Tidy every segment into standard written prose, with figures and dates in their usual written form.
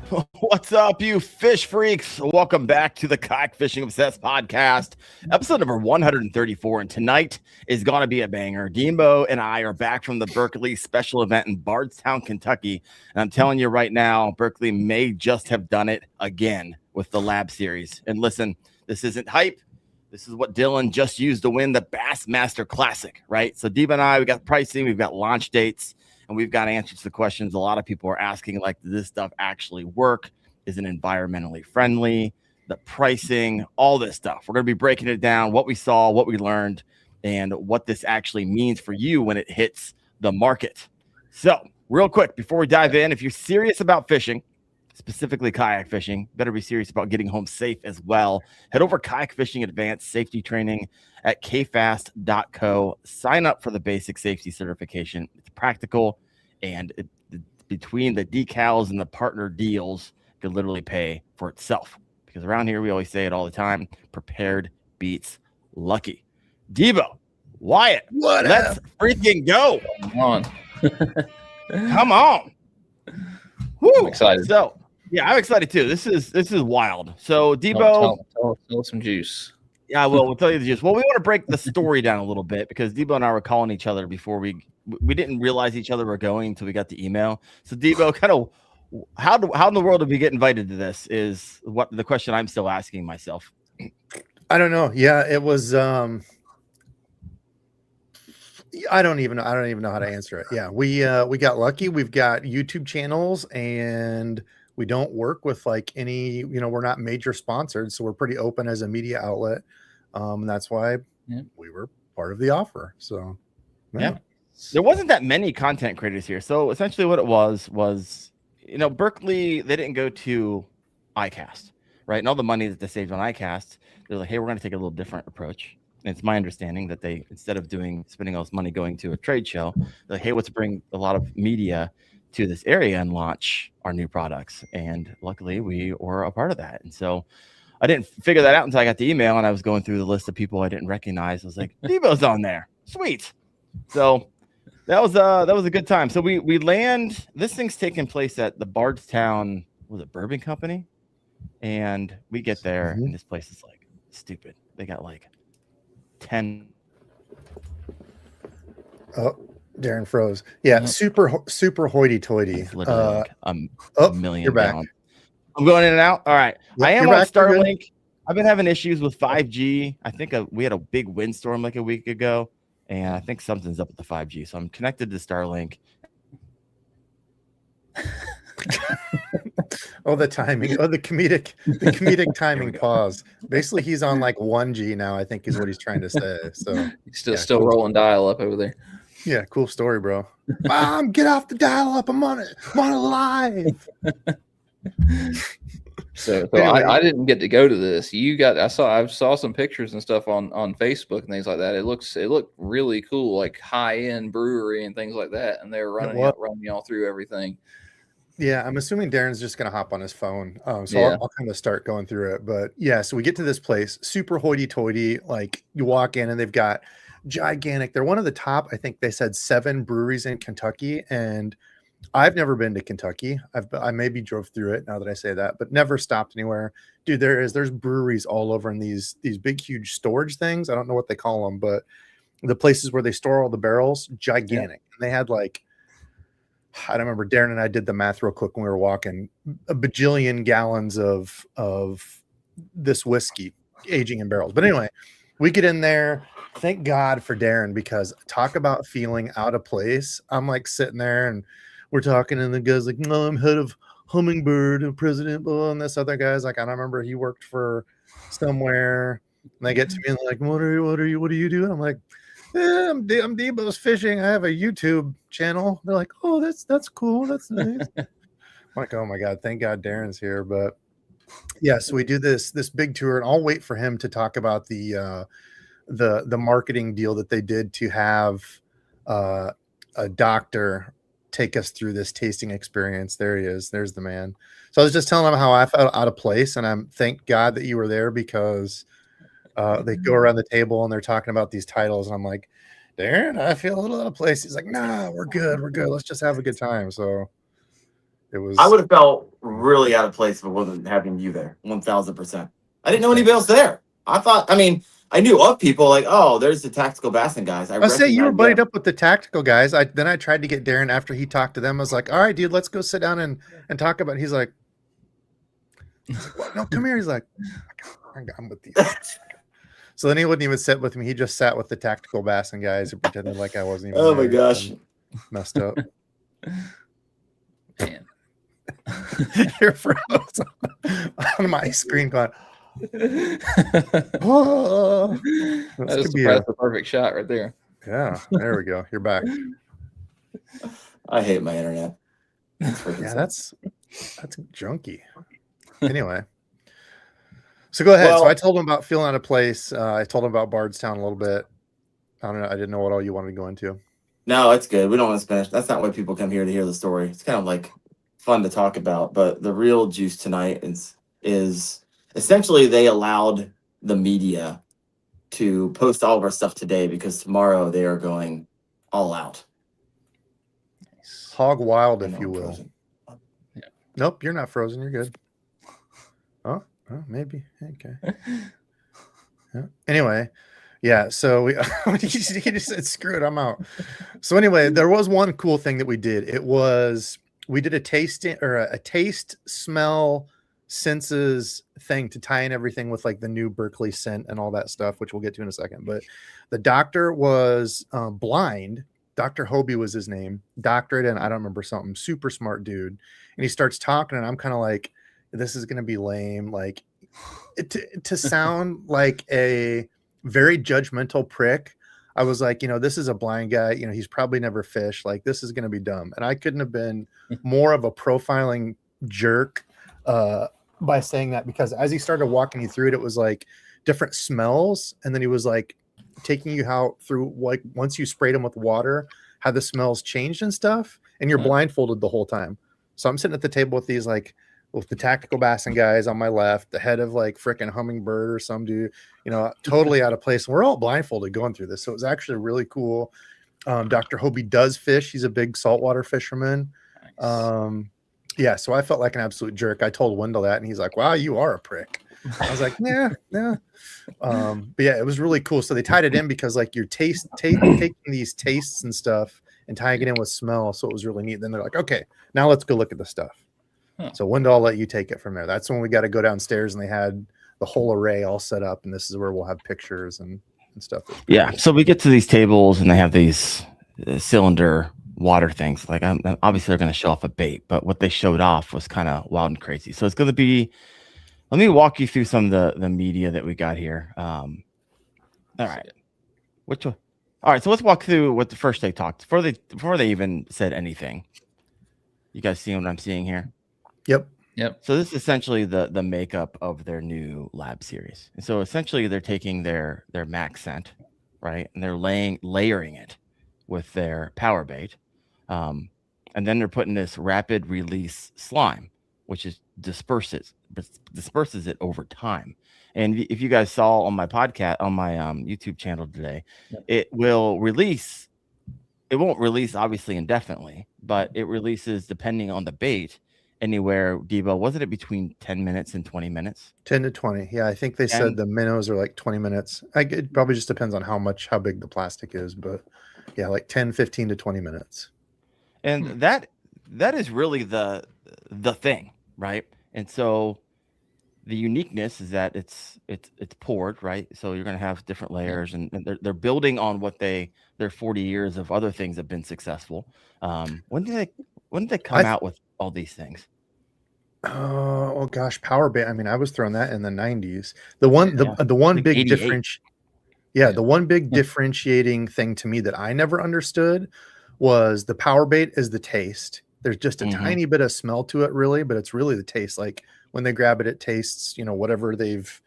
What's up, you fish freaks? Welcome back to the Kayak Fishing Obsessed podcast, episode number 134. And tonight is going to be a banger. Debo and I are back from the Berkeley special event in Bardstown, Kentucky. And I'm telling you right now, Berkeley may just have done it again with the Lab Series. And listen, this isn't hype. This is what Dylan just used to win the Bassmaster Classic, right? So Debo and I, we got pricing, we've got launch dates. And we've got answers to questions a lot of people are asking, like, does this stuff actually work? Is it environmentally friendly? The pricing, all this stuff. We're going to be breaking it down, what we saw, what we learned, and what this actually means for you when it hits the market. So real quick, before we dive in, if you're serious about fishing, specifically kayak fishing, better be serious about getting home safe as well. Head over Kayak Fishing Advanced Safety Training at kfast.co. Sign up for the basic safety certification. It's practical, and between the decals and the partner deals, it could literally pay for itself. Because around here, we always say it all the time, prepared beats lucky. Debo, Wyatt, let's freaking go. Come on. Come on. Woo. I'm excited. So, yeah, I'm excited too. This is wild. So, Debo, tell some juice. Yeah, we'll tell you the juice. Well, we want to break the story down a little bit because Debo and I were calling each other before we didn't realize each other were going until we got the email. So, Debo, kind of how in the world did we get invited to this is what the question I'm still asking myself. I don't know. Yeah, it was. I don't even know how to answer it. Yeah, we got lucky. We've got YouTube channels, and we don't work with like any. We're not major sponsored, so we're pretty open as a media outlet. And that's why we were part of the offer. So yeah, there wasn't that many content creators here. So essentially, what it was Berkeley. They didn't go to iCast, right? And all the money that they saved on iCast, they're like, hey, we're going to take a little different approach. And it's my understanding that they, instead of spending all this money going to a trade show, they're like, hey, let's bring a lot of media to this area and launch our new products. And luckily, we were a part of that. And so I didn't figure that out until I got the email and I was going through the list of people I didn't recognize. I was like, Debo's on there. Sweet. So that was a good time. So we land. This thing's taking place at the Bardstown, was it Bourbon Company? And we get there, and this place is like stupid. They got like 10. Oh, Darren froze. Yeah, super hoity-toity. Literally like a million. You're back. Down. I'm going in and out. All right. Yep, I am on Starlink. I've been having issues with 5G. I think we had a big windstorm like a week ago, and I think something's up with the 5G. So I'm connected to Starlink. Oh, the timing. Oh, the comedic timing pause. Basically, he's on like 1G now, I think is what he's trying to say. So he's still rolling dial up over there. Yeah, cool story, bro. Mom, get off the dial up. I'm on it live. So anyway. I didn't get to go to this. I saw some pictures and stuff on Facebook and things like that. It looked really cool, like high end brewery and things like that. And they were running y'all through everything. Yeah, I'm assuming Darren's just going to hop on his phone. I'll kind of start going through it. But yeah, so we get to this place, super hoity-toity. Like you walk in and they've got gigantic. They're one of the top, I think they said 7 breweries in Kentucky. And I've never been to Kentucky. I maybe drove through it now that I say that, but never stopped anywhere. Dude, there's breweries all over in these big, huge storage things. I don't know what they call them, but the places where they store all the barrels, gigantic. And they had like, I don't remember. Darren and I did the math real quick when we were walking. A bajillion gallons of this whiskey aging in barrels. But anyway, we get in there. Thank God for Darren, because talk about feeling out of place. I'm like sitting there and we're talking, and the guy's like, "No, I'm head of Hummingbird and president." And this other guy's like, I don't remember. He worked for somewhere. And they get to me and they're like, "What do you do?" And I'm like, I'm Debo's Fishing. I have a YouTube channel. They're like, "Oh, that's cool. That's nice." I'm like, oh my God, thank God Darren's here. But yeah, so we do this big tour, and I'll wait for him to talk about the marketing deal that they did to have a doctor take us through this tasting experience. There he is. There's the man. So I was just telling him how I felt out of place, and I'm thank God that you were there, because they go around the table and they're talking about these titles, and I'm like, Darren, I feel a little out of place. He's like, nah, we're good. Let's just have a good time. So It was. I would have felt really out of place if it wasn't having you there. 1000%. I didn't know anybody else there. I knew of people like, oh, there's the tactical bassing guys. I say you were buddied up with the tactical guys. Then I tried to get Darren after he talked to them. I was like, all right, dude, let's go sit down and talk about it. He's like, what? No, come here. He's like, I'm with you. So then he wouldn't even sit with me. He just sat with the tactical bassing guys and pretended like I wasn't even Oh my gosh. Messed up. Man. You're froze on my screen going, oh, that is the perfect shot right there. Yeah, there we go. You're back. I hate my internet. Yeah, that's junky. Anyway, so go ahead. So I told him about feeling out of place. I told him about Bardstown a little bit. I don't know. I didn't know what all you wanted to go into. No, it's good. We don't want to finish. That's not why people come here to hear the story. It's kind of like fun to talk about. But the real juice tonight is essentially they allowed the media to post all of our stuff today because tomorrow they are going all out. Hog wild, if you will. Yeah. Nope, you're not frozen. You're good. Oh, maybe. Okay. Yeah. Anyway, yeah. So he just said, "Screw it, I'm out." So anyway, there was one cool thing that we did. We did a tasting or a taste, smell, senses thing to tie in everything with like the new Berkeley scent and all that stuff, which we'll get to in a second. But the doctor was blind. Dr. Hobie was his name, doctorate, and I don't remember something, super smart dude. And he starts talking, and I'm kind of like, this is going to be lame. Like, to sound like a very judgmental prick, I was like, this is a blind guy. He's probably never fished. Like, this is going to be dumb. And I couldn't have been more of a profiling jerk by saying that, because as he started walking you through it, it was like different smells. And then he was like, taking you out through, like, once you sprayed them with water, how the smells changed and stuff, and you're blindfolded the whole time. So I'm sitting at the table with these, like, with the tactical bassing guys on my left, the head of like freaking hummingbird or some dude, totally out of place. And we're all blindfolded going through this. So it was actually really cool. Dr. Hobie does fish. He's a big saltwater fisherman. Nice. Yeah. So I felt like an absolute jerk. I told Wendell that, and he's like, wow, you are a prick. I was like, yeah. But yeah, it was really cool. So they tied it in because like you're taking these tastes and stuff and tying it in with smell. So it was really neat. Then they're like, okay, now let's go look at the stuff. So Wendell, I'll let you take it from there. That's when we got to go downstairs, and they had the whole array all set up, and this is where we'll have pictures and stuff. Yeah. So we get to these tables, and they have these cylinder water things. Like, obviously they're going to show off a bait, but what they showed off was kind of wild and crazy. So it's going to be. Let me walk you through some of the media that we got here. All right. Which one? All right. So let's walk through what the first they talked before they even said anything. You guys see what I'm seeing here? Yep. So this is essentially the makeup of their new lab series. And so essentially they're taking their max scent, right? And they're layering it with their power bait. And then they're putting this rapid release slime, which is disperses it over time. And if you guys saw on my podcast, on my YouTube channel today, it won't release obviously indefinitely, but it releases depending on the bait anywhere. Debo, wasn't it between 10 minutes and 20 minutes? 10 to 20. Yeah, I think they said the minnows are like 20 minutes. It probably just depends on how big the plastic is, but yeah, like 10, 15 to 20 minutes. And that is really the thing, right? And so the uniqueness is that it's poured, right? So you're going to have different layers, and they're building on what their 40 years of other things have been successful. When did they come out with all these things? Oh gosh, power bait. I mean, I was throwing that in the 90s. The one big difference. Yeah, the one big differentiating thing to me that I never understood was the power bait is the taste. There's just a tiny bit of smell to it, really, but it's really the taste. Like when they grab it, it tastes, whatever they've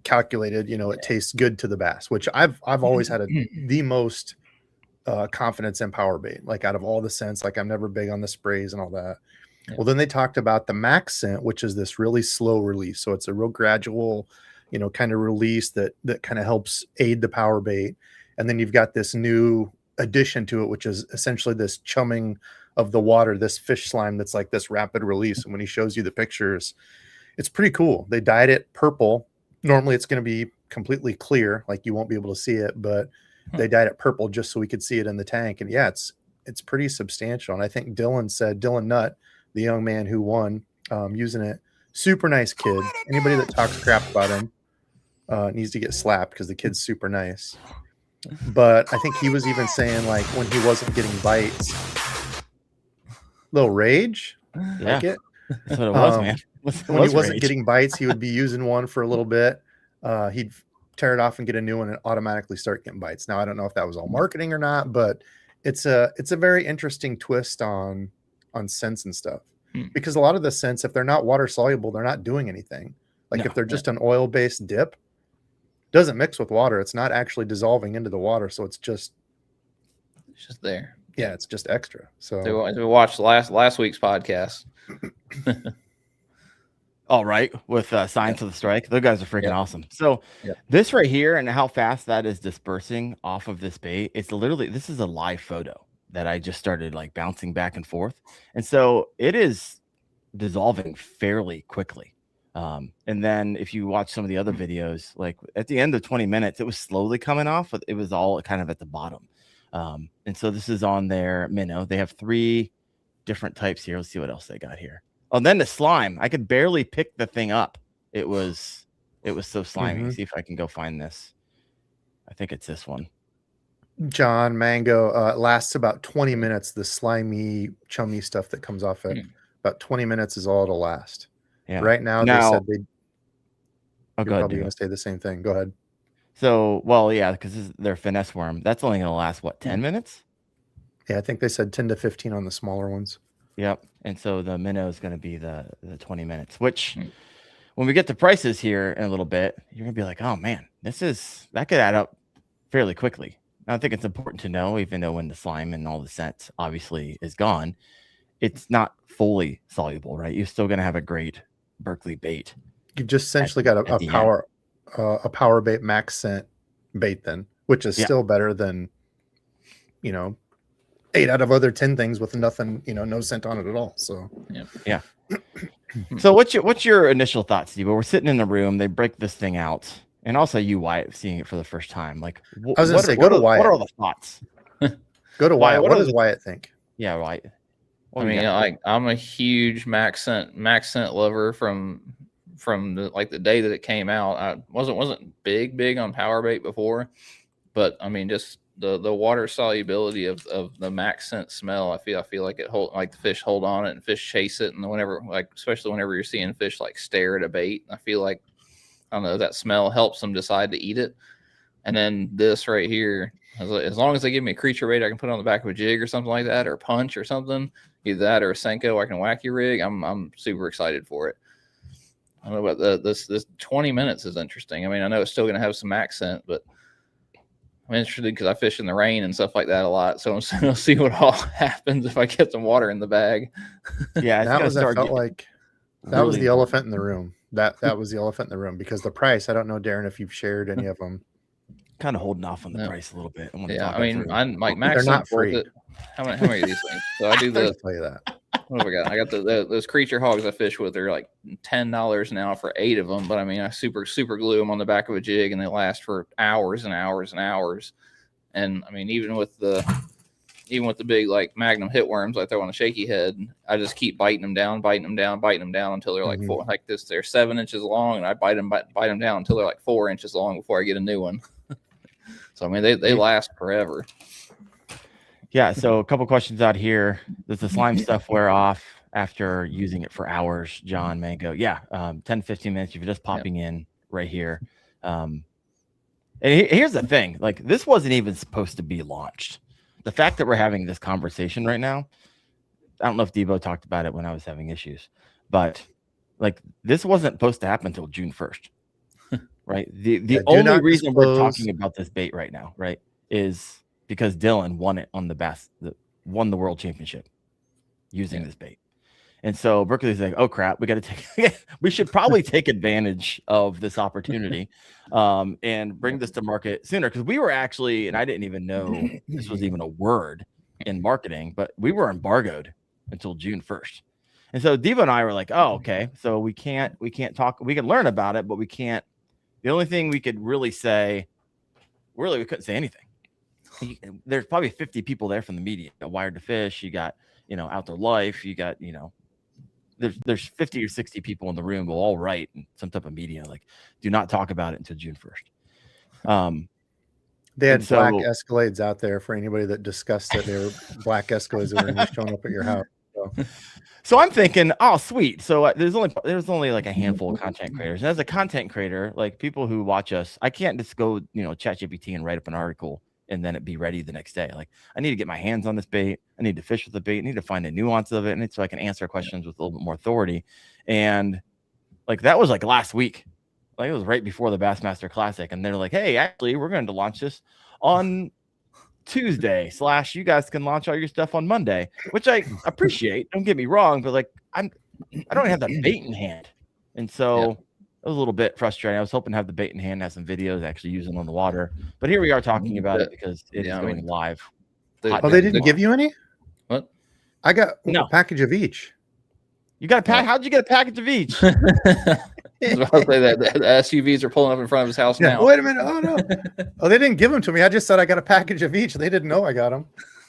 calculated, it tastes good to the bass, which I've always had the most confidence in power bait. Like out of all the scents, like I'm never big on the sprays and all that. Yeah. Well, then they talked about the max scent, which is this really slow release. So it's a real gradual, kind of release that kind of helps aid the power bait. And then you've got this new addition to it, which is essentially this chumming of the water, this fish slime that's like this rapid release. And when he shows you the pictures, it's pretty cool. They dyed it purple. Normally it's going to be completely clear, like you won't be able to see it, but they dyed it purple just so we could see it in the tank. And yeah, it's pretty substantial. And I think Dylan Nutt, the young man who won, using it, super nice kid. Anybody that talks crap about him needs to get slapped because the kid's super nice. But I think he was even saying, like, when he wasn't getting bites, little rage. Yeah, like it. That's what it was, man. When he wasn't getting bites, he would be using one for a little bit. He'd tear it off and get a new one and automatically start getting bites. Now I don't know if that was all marketing or not, but it's a very interesting twist on scents and stuff. Because a lot of the scents, if they're not water soluble, they're not doing anything. Like if they're just an oil-based dip, doesn't mix with water. It's not actually dissolving into the water, so it's just there. Yeah, it's just extra. So we watched last week's podcast. All right, with Science of the Strike. Those guys are freaking awesome. So this right here and how fast that is dispersing off of this bait, it's literally, this is a live photo that I just started like bouncing back and forth. And so it is dissolving fairly quickly. And then if you watch some of the other videos, like at the end of 20 minutes, it was slowly coming off, but it was all kind of at the bottom. And so this is on their minnow. They have 3 different types here. Let's see what else they got here. Oh, and then the slime. I could barely pick the thing up. It was so slimy. See if I can go find this. I think it's this one. John Mango lasts about 20 minutes. The slimy, chummy stuff that comes off it. About 20 minutes is all it'll last. Yeah. Right now, they said they. You're probably going to say the same thing. Go ahead. So, well, yeah, because this is their finesse worm. That's only going to last, what, 10 minutes? Yeah, I think they said 10 to 15 on the smaller ones. Yep. And so the minnow is going to be the 20 minutes, which when we get to prices here in a little bit, you're going to be like, oh, man, that could add up fairly quickly. I think it's important to know, even though when the slime and all the scents obviously is gone, it's not fully soluble, right? You're still going to have a great Berkeley bait. You just essentially got a power bait max scent bait then, which is still better than, 8 out of other 10 things with nothing, no scent on it at all. So yeah. So what's your initial thoughts, Debo? We're sitting in the room, they break this thing out, and also you, Wyatt, seeing it for the first time. Like, I was going to say, go to Wyatt. What are all the thoughts? Go to Wyatt. What does Wyatt think? Yeah, Wyatt. I'm a huge max scent lover from the day that it came out. I wasn't big on power bait before, but I mean, just the water solubility of the max scent smell. I feel like the fish hold on it and fish chase it, and especially whenever you're seeing fish like stare at a bait, I feel like, I don't know, that smell helps them decide to eat it. And then this right here, as long as they give me a creature bait I can put on the back of a jig or something like that, or punch or something, either that or a Senko I can wacky rig, I'm super excited for it. I don't know about this 20 minutes is interesting. I mean, I know it's still going to have some accent, but I'm interested because I fish in the rain and stuff like that a lot. So I'm going to see what all happens if I get some water in the bag. Yeah, that was the elephant in the room. That was the elephant in the room, because the price, I don't know, Darren, if you've shared any of them. Kind of holding off on the price a little bit. I'm like max. They're not free. How many of these things? So I do the. Tell you that. What have I got? I got those creature hogs I fish with. They're like $10 now for 8 of them. But I mean, I super glue them on the back of a jig, and they last for hours and hours and hours. And I mean, even with the big like Magnum hit worms I throw on a shaky head, I just keep biting them down until they're like they're 7 inches long, and I bite them down until they're like 4 inches long before I get a new one. So I mean, they last forever. Yeah. So a couple questions out here. Does the slime stuff wear off after using it for hours, John Mango? Yeah. 10, 15 minutes. If you're just popping in right here. And here's the thing, like, this wasn't even supposed to be launched. The fact that we're having this conversation right now, I don't know if Debo talked about it when I was having issues, but like, this wasn't supposed to happen until June 1st. Right. The only reason we're talking about this bait right now, right, is because Dylan won it on won the world championship using this bait. And so Berkeley's like, oh crap, we should probably take advantage of this opportunity and bring this to market sooner. Because we were actually, and I didn't even know this was even a word, in marketing, but we were embargoed until June 1st. And so Debo and I were like, oh, okay. So we can't talk. We can learn about it, but we can't. The only thing we could really say, we couldn't say anything. There's probably 50 people there from the media. You got Wired to Fish. You got, Outdoor Life. You got, there's 50 or 60 people in the room who all write in some type of media. Like, do not talk about it until June 1st. They had black Escalades out there for anybody that discussed that they were black Escalades that were showing up at your house. So I'm thinking, oh, sweet. So there's only like a handful of content creators. And as a content creator, like people who watch us, I can't just go, ChatGPT and write up an article and then it be ready the next day. Like I need to get my hands on this bait. I need to fish with the bait. I need to find the nuance of it. And so I can answer questions with a little bit more authority. And like, that was like last week. Like it was right before the Bassmaster Classic. And they're like, hey, actually, we're going to launch this on Tuesday / you guys can launch all your stuff on Monday, which I appreciate. Don't get me wrong, but like I don't have that bait in hand. And so it was a little bit frustrating. I was hoping to have the bait in hand, have some videos actually using on the water. But here we are talking about it because it is going live. They didn't give you any? What? I got a package of each. You got a pack? How'd you get a package of each? I was about to say that the SUVs are pulling up in front of his house now. Wait a minute. Oh, no. Oh, they didn't give them to me. I just said I got a package of each. They didn't know I got them.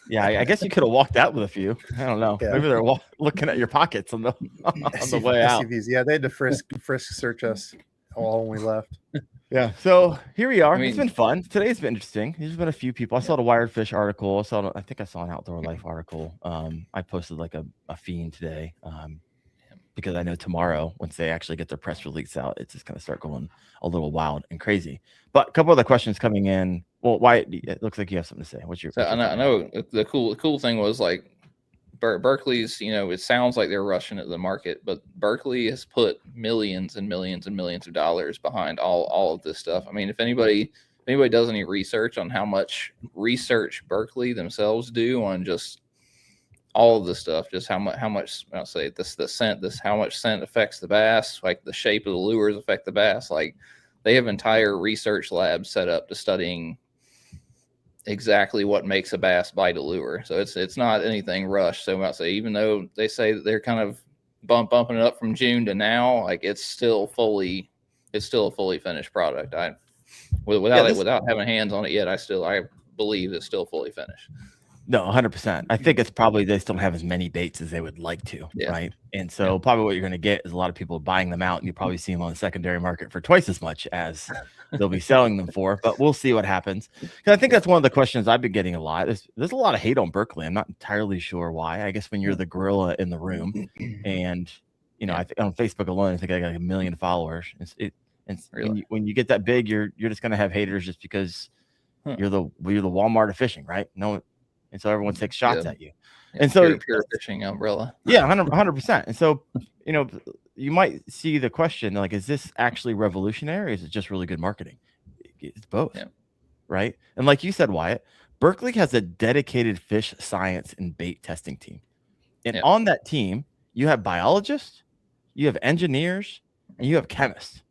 Yeah, I guess you could have walked out with a few. I don't know. Yeah. Maybe they're looking at your pockets on the way out. SUVs. Yeah, they had to frisk search us all when we left. Yeah, so here we are. It's been fun. Today's been interesting. There's been a few people. I saw the Wired Fish article. I think I saw an Outdoor Life article. I posted like a fiend today. Because I know tomorrow, once they actually get their press release out, it's just going to start going a little wild and crazy. But a couple other questions coming in. Well, Wyatt, it looks like you have something to say. I know the cool thing was like Berkeley's, it sounds like they're rushing at the market, but Berkeley has put millions and millions and millions of dollars behind all of this stuff. I mean, if anybody does any research on how much research Berkeley themselves do on just all of this stuff, just how much I'll say the scent, how much scent affects the bass, like the shape of the lures affect the bass. Like they have entire research labs set up to studying exactly what makes a bass bite a lure. So it's not anything rushed. So I'll say, even though they say that they're kind of bumping it up from June to now, like it's still a fully finished product. Without having hands on it yet, I believe it's still fully finished. No, 100%. I think it's probably they still have as many baits as they would like to, right? And so probably what you're going to get is a lot of people buying them out, and you probably see them on the secondary market for twice as much as they'll be selling them for. But we'll see what happens. Because I think that's one of the questions I've been getting a lot. There's a lot of hate on Berkeley. I'm not entirely sure why. I guess when you're the gorilla in the room, and I think on Facebook alone, I think I got like 1 million followers. Really? When you get that big, you're just going to have haters just because you're the Walmart of fishing, right? No. And so everyone takes shots at you. And so pure fishing umbrella. Yeah, 100%. And so, you might see the question, like, is this actually revolutionary? Or is it just really good marketing? It's both. Yeah. Right. And like you said, Wyatt, Berkeley has a dedicated fish science and bait testing team. And on that team, you have biologists, you have engineers, and you have chemists.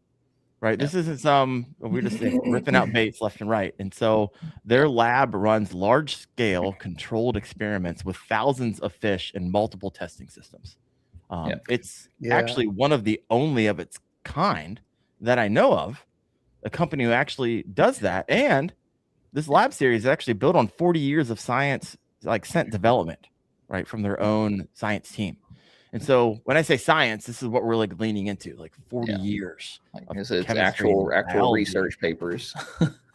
Right. This isn't we're just ripping out baits left and right. And so their lab runs large scale controlled experiments with thousands of fish and multiple testing systems. It's actually one of the only of its kind that I know of, a company who actually does that. And this lab series is actually built on 40 years of science, like scent development, right, from their own science team. And so when I say science, this is what we're like leaning into, like 40 years. Like it's actual research papers.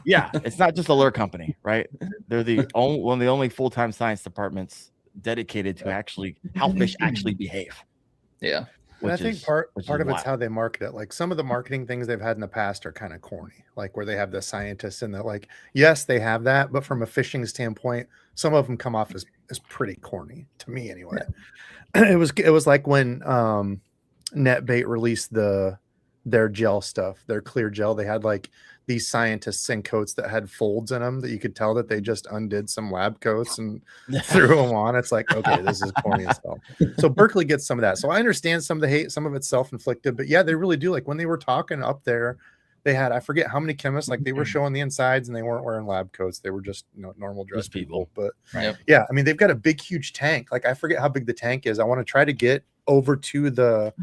Yeah, it's not just a lure company, right? They're one of the only full-time science departments dedicated to actually how fish actually behave. Yeah. And I think part of it's how they market it. Like some of the marketing things they've had in the past are kind of corny, like where they have the scientists and that, like, yes, they have that, but from a fishing standpoint, some of them come off as pretty corny to me anyway. Yeah. It was like when NetBait released their gel stuff, their clear gel. They had like these scientists send coats that had folds in them that you could tell that they just undid some lab coats and threw them on. It's like, okay, this is corny as hell. So Berkeley gets some of that. So I understand some of the hate, some of it's self-inflicted, but yeah, they really do. Like when they were talking up there, they had, I forget how many chemists, like they were showing the insides and they weren't wearing lab coats. They were just, normal dress people. But yeah, I mean, they've got a big, huge tank. Like I forget how big the tank is. I want to try to get over to the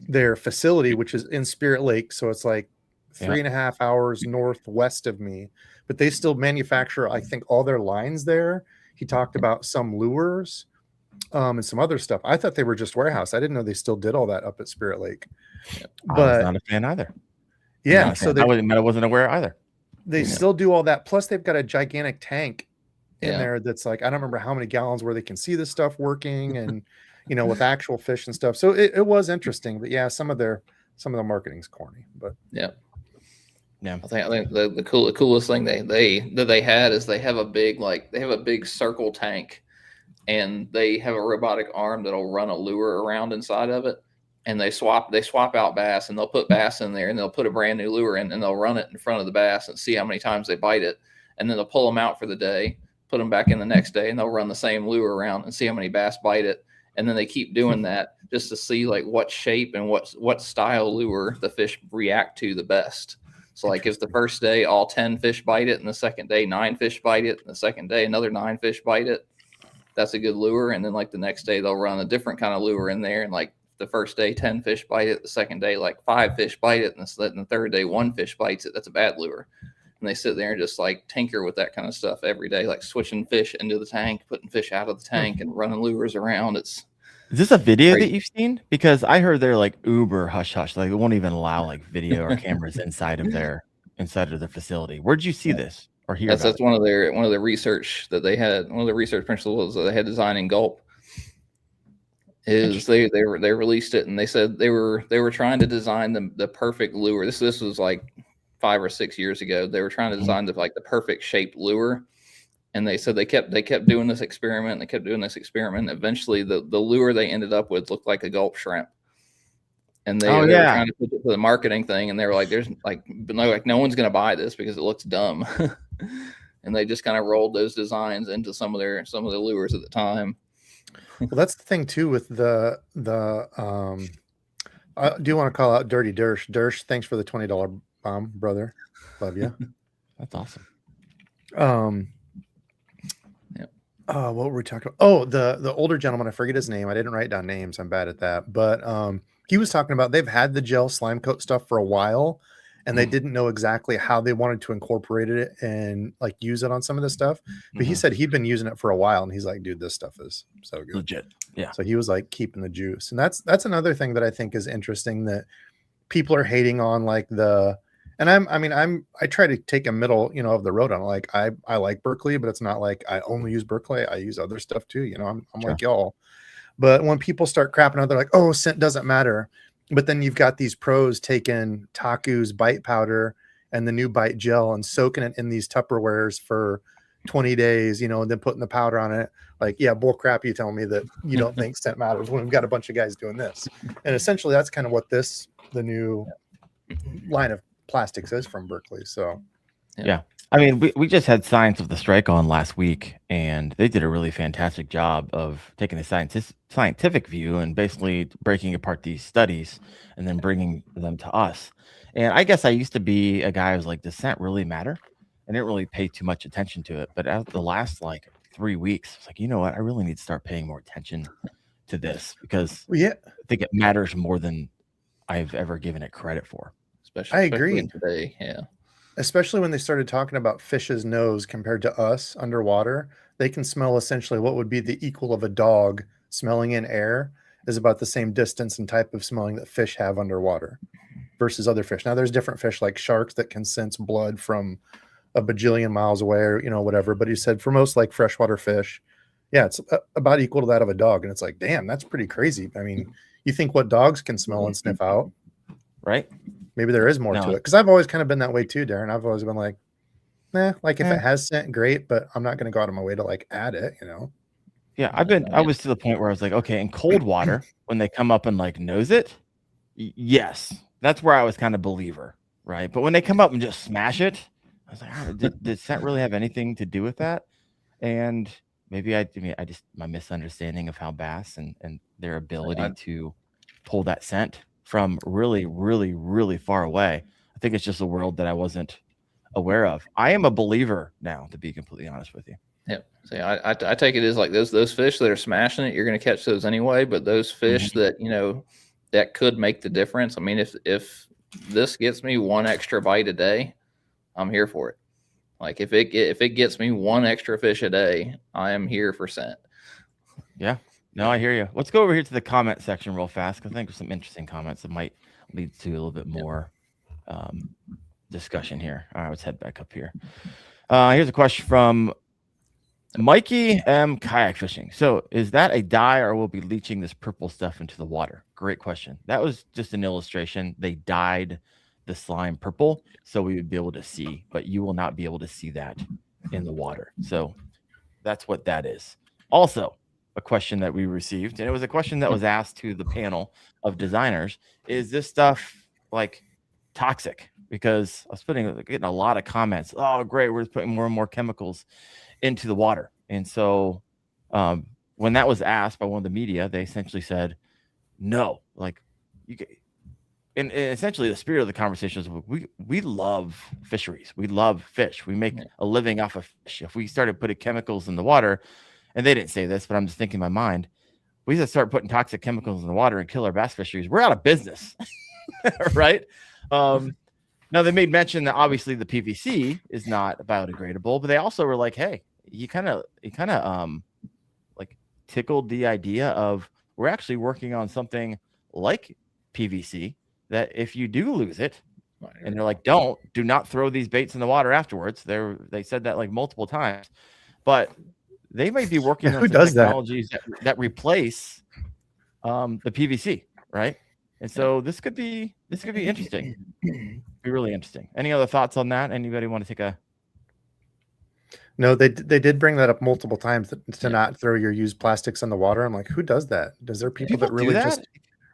their facility, which is in Spirit Lake. So it's like 3.5 hours northwest of me, but they still manufacture, I think, all their lines there. He talked about some lures and some other stuff. I thought they were just warehouse. I didn't know they still did all that up at Spirit Lake. But I was not a fan either. Yeah, so I wasn't aware either. They still do all that. Plus, they've got a gigantic tank in there that's like, I don't remember how many gallons where they can see this stuff working and with actual fish and stuff. So it was interesting. But yeah, some of the marketing's corny. But yeah. I think the coolest thing they had is they have a big circle tank, and they have a robotic arm that'll run a lure around inside of it, and they swap out bass, and they'll put bass in there, and they'll put a brand new lure in, and they'll run it in front of the bass and see how many times they bite it, and then they'll pull them out for the day, put them back in the next day, and they'll run the same lure around and see how many bass bite it, and then they keep doing that just to see like what shape and what style lure the fish react to the best. So like if the first day all 10 fish bite it, and the second day 9 fish bite it, and the second day another 9 fish bite it, that's a good lure. And then like the next day they'll run a different kind of lure in there, and like the first day 10 fish bite it, the second day like 5 fish bite it, and the third day 1 fish bites it. That's a bad lure. And they sit there and just like tinker with that kind of stuff every day, like switching fish into the tank, putting fish out of the tank, and running lures around. Is this a video that you've seen? Because I heard they're like uber hush hush, like they won't even allow like video or cameras inside of their facility. Where'd you see this or hear? That's one of the research that they had. One of the research principles that they had designed in Gulp is they released it, and they said they were trying to design the perfect lure. This was like 5 or 6 years ago. They were trying to design the perfect shaped lure. And they said they kept doing this experiment. They kept doing this experiment. Eventually, the lure they ended up with looked like a gulp shrimp. And they were trying to put it to the marketing thing, and they were like, "There's no one's going to buy this because it looks dumb." And they just kind of rolled those designs into some of the lures at the time. Well, that's the thing too with the. I do want to call out Dirty Dersh. Dersh, thanks for the $20 bomb, brother. Love you. That's awesome. What were we talking about? Oh, the older gentleman, I forget his name. I didn't write down names. I'm bad at that. But he was talking about they've had the gel slime coat stuff for a while, and they didn't know exactly how they wanted to incorporate it and like use it on some of this stuff. But he said he'd been using it for a while, and he's like, dude, this stuff is so good. Legit. Yeah. So he was like keeping the juice. And that's another thing that I think is interesting, that people are hating on like I try to take a middle, of the road on like, I like Berkeley, but it's not like I only use Berkeley. I use other stuff too. I'm like y'all. But when people start crapping out, they're like, oh, scent doesn't matter. But then you've got these pros taking Taku's bite powder and the new bite gel and soaking it in these Tupperwares for 20 days, and then putting the powder on it. Like, yeah, bull crap. You telling me that you don't think scent matters when we've got a bunch of guys doing this. And essentially that's kind of what the new line of plastics is from Berkeley. So yeah. I mean, we just had Science of the Strike on last week, and they did a really fantastic job of taking the scientific view and basically breaking apart these studies and then bringing them to us. And I guess I used to be a guy who was like, does scent really matter? I didn't really pay too much attention to it. But after the last 3 weeks, it's like, you know what? I really need to start paying more attention to this because I think it matters more than I've ever given it credit for. I agree. Today, yeah. Especially when they started talking about fish's nose compared to us underwater, they can smell essentially what would be the equal of a dog smelling in air is about the same distance and type of smelling that fish have underwater versus other fish. Now there's different fish like sharks that can sense blood from a bajillion miles away or, whatever. But he said for most like freshwater fish, yeah, it's about equal to that of a dog. And it's like, damn, that's pretty crazy. I mean, you think what dogs can smell and sniff out, right? Maybe there is more to it. Because I've always kind of been that way too, Darren. I've always been like, if it has scent, great, but I'm not going to go out of my way to add it, Yeah, I was to the point where I was like, okay, in cold water, when they come up and nose it, yes, that's where I was kind of believer, right? But when they come up and just smash it, I was like, did scent really have anything to do with that? And maybe my misunderstanding of how bass and their ability to pull that scent from really, really, really far away. I think it's just a world that I wasn't aware of. I am a believer now, to be completely honest with you. Yep. See, I take it as like those fish that are smashing it, you're going to catch those anyway. But those fish that, you know, that could make the difference. I mean, if this gets me one extra bite a day, I'm here for it. Like if it gets me one extra fish a day, I am here for cent. Yeah. No, I hear you. Let's go over here to the comment section real fast, because I think there's some interesting comments that might lead to a little bit more discussion here. All right, let's head back up here. Here's a question from Mikey M. Kayak Fishing. So is that a dye, or will be leaching this purple stuff into the water? Great question. That was just an illustration. They dyed the slime purple so we would be able to see, but you will not be able to see that in the water. So that's what that is. Also, a question that we received, and it was a question that was asked to the panel of designers: is this stuff like toxic? Because I was getting a lot of comments. Oh, great, we're putting more and more chemicals into the water. And so when that was asked by one of the media, they essentially said no. Like, and essentially the spirit of the conversation is we love fisheries, we love fish, we make a living off of fish. If we started putting chemicals in the water, and they didn't say this, but I'm just thinking in my mind, we just start putting toxic chemicals in the water and kill our bass fisheries, we're out of business. Right? Now they made mention that obviously the PVC is not biodegradable, but they also were like, hey, you kind of like tickled the idea of we're actually working on something like PVC that if you do lose it, and they're like, do not throw these baits in the water afterwards. They said that like multiple times, but they might be working on some technologies that replace the PVC, right? And so this could be interesting. Be really interesting. Any other thoughts on that? Anybody want to take a? No, they did bring that up multiple times to not throw your used plastics in the water. I'm like, who does that? Does there people that really just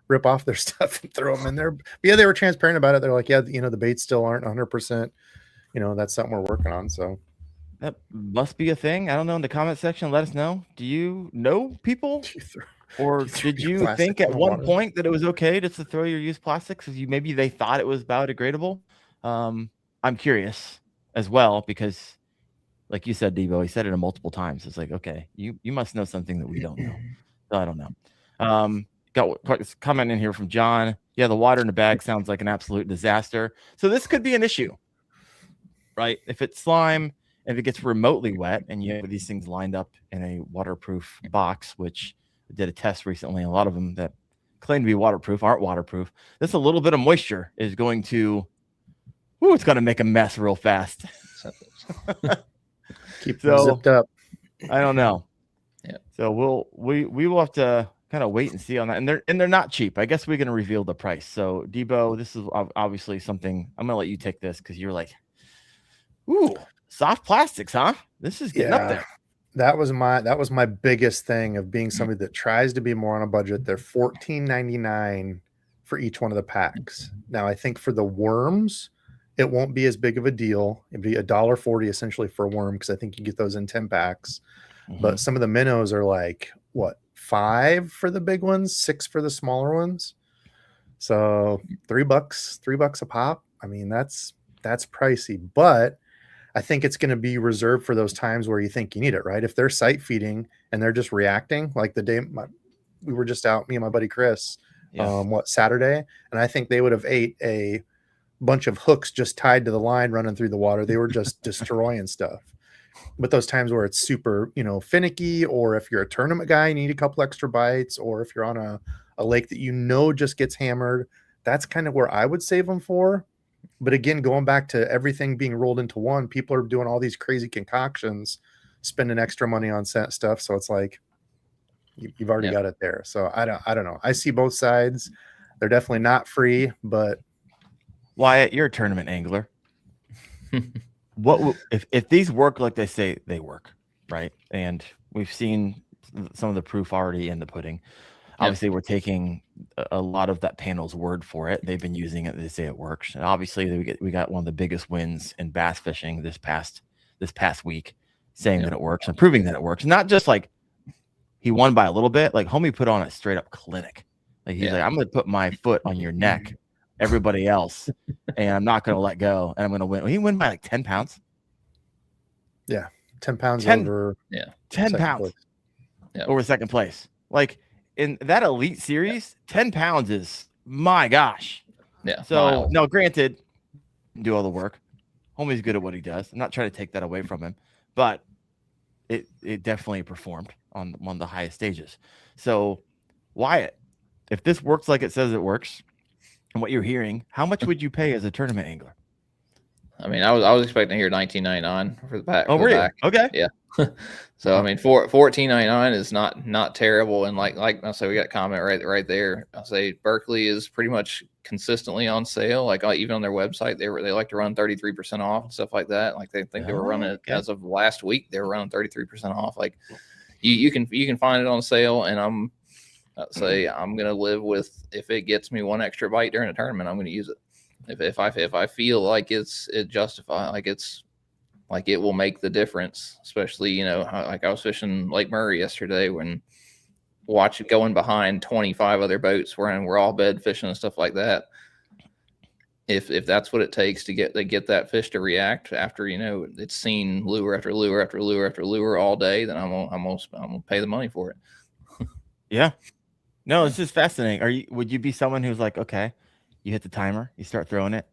rip off their stuff and throw them in there? But yeah, they were transparent about it. They're like, yeah, you know, the baits still aren't 100%. You know, that's something we're working on. So that must be a thing. I don't know. In the comment section, let us know. Do you know people? Or did you think at one point that it was okay just to throw your used plastics? Because maybe they thought it was biodegradable. I'm curious as well, because like you said, Debo, he said it multiple times. It's like, okay, you must know something that we don't know. So I don't know. Got a comment in here from John. Yeah, the water in the bag sounds like an absolute disaster. So this could be an issue, right? If it's slime, if it gets remotely wet, and you have these things lined up in a waterproof box, which I did a test recently. A lot of them that claim to be waterproof aren't waterproof. This a little bit of moisture is going to, it's going to make a mess real fast. Keep them zipped up. I don't know. Yeah. So we will have to kind of wait and see on that. And they're not cheap. I guess we're going to reveal the price. So Debo, this is obviously something I'm going to let you take this, because you're like, ooh, soft plastics, huh? This is getting up there. That was my biggest thing of being somebody that tries to be more on a budget. They're $14.99 for each one of the packs. Now I think for the worms, it won't be as big of a deal. It'd be $1.40 essentially for a worm, because I think you get those in 10 packs. But some of the minnows are like, what, $5 for the big ones, $6 for the smaller ones. So $3 a pop. I mean, that's pricey, but I think it's going to be reserved for those times where you think you need it, right? If they're sight feeding and they're just reacting, like the day we were just out, me and my buddy Chris, Saturday, and I think they would have ate a bunch of hooks just tied to the line running through the water. They were just destroying stuff. But those times where it's super, finicky, or if you're a tournament guy, you need a couple extra bites, or if you're on a lake that just gets hammered, that's kind of where I would save them for. But again, going back to everything being rolled into one, people are doing all these crazy concoctions, spending extra money on stuff. So it's like you've already got it there. So I don't know. I see both sides. They're definitely not free, but Wyatt, you're a tournament angler. What if these work like they say they work, right? And we've seen some of the proof already in the pudding. Obviously, we're taking a lot of that panel's word for it. They've been using it. They say it works. And obviously, we got one of the biggest wins in bass fishing this past week, saying that it works and proving that it works. Not just like he won by a little bit. Like homie put on a straight up clinic. Like he's like, I'm going to put my foot on your neck, everybody else, and I'm not going to let go, and I'm going to win. He win by like 10 pounds. Yeah, 10 pounds over. Yeah, 10 pounds over second place. Like in that elite series, 10 pounds is my gosh. Yeah. So no, granted, do all the work. Homie's good at what he does. I'm not trying to take that away from him, but it definitely performed on one of the highest stages. So Wyatt, if this works like it says it works, and what you're hearing, how much would you pay as a tournament angler? I mean, I was expecting to hear $19.99 for the back. Oh, were you? Okay. Yeah. So I mean, $14.99 is not terrible. And like I say, we got a comment right there. I'll say Berkeley is pretty much consistently on sale. Like even on their website, they like to run 33% off and stuff like that. Like they think they were running it as of last week. They were running 33% off. Like you can find it on sale, and I'd say I'm gonna live with if it gets me one extra bite during a tournament, I'm gonna use it. If I feel like it justifies, like it will make the difference, especially like I was fishing Lake Murray yesterday when going behind 25 other boats where we're all bed fishing and stuff like that. If that's what it takes to get that fish to react after it's seen lure after lure after lure after lure all day, then I'm gonna pay the money for it. Yeah. No, it's just fascinating. Would you be someone who's like, okay, you hit the timer, you start throwing it,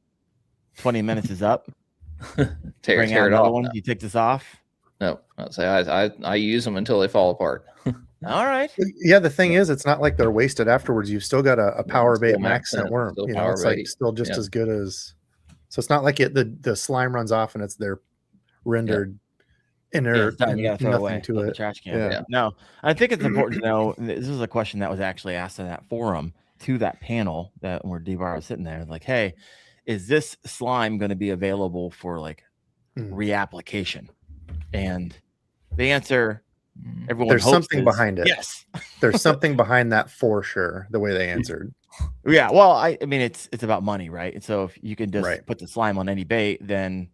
20 minutes is up, tear it off. No. You take this off? No, I'd say I use them until they fall apart. All right. Yeah, the thing is, it's not like they're wasted afterwards. You've still got a power bait max scent worm. It's like still just as good as. So it's not like the slime runs off and it's rendered inert and nothing to it. Trash can. Yeah. No, I think it's important to know. This is a question that was actually asked in that forum to that panel that where Debo was sitting there, like, hey, is this slime going to be available for like reapplication? And the answer, everyone there's something behind it. Yes, there's something behind that for sure. The way they answered. Yeah, well, I mean, it's about money, right? And so if you can just put the slime on any bait, then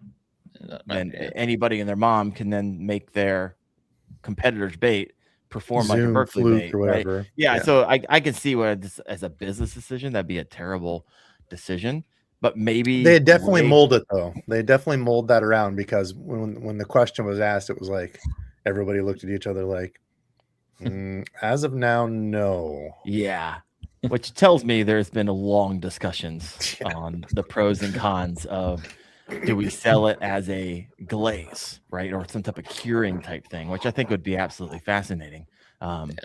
anybody and their mom can then make their competitor's bait perform like a Berkeley bait, or whatever. Right? Yeah, so I can see where this, as a business decision, that'd be a terrible decision. But maybe they definitely mold it though. They definitely mold that around, because when the question was asked, it was like everybody looked at each other like, as of now, no. Yeah. Which tells me there's been long discussions on the pros and cons of, do we sell it as a glaze, right? Or some type of curing type thing, which I think would be absolutely fascinating. And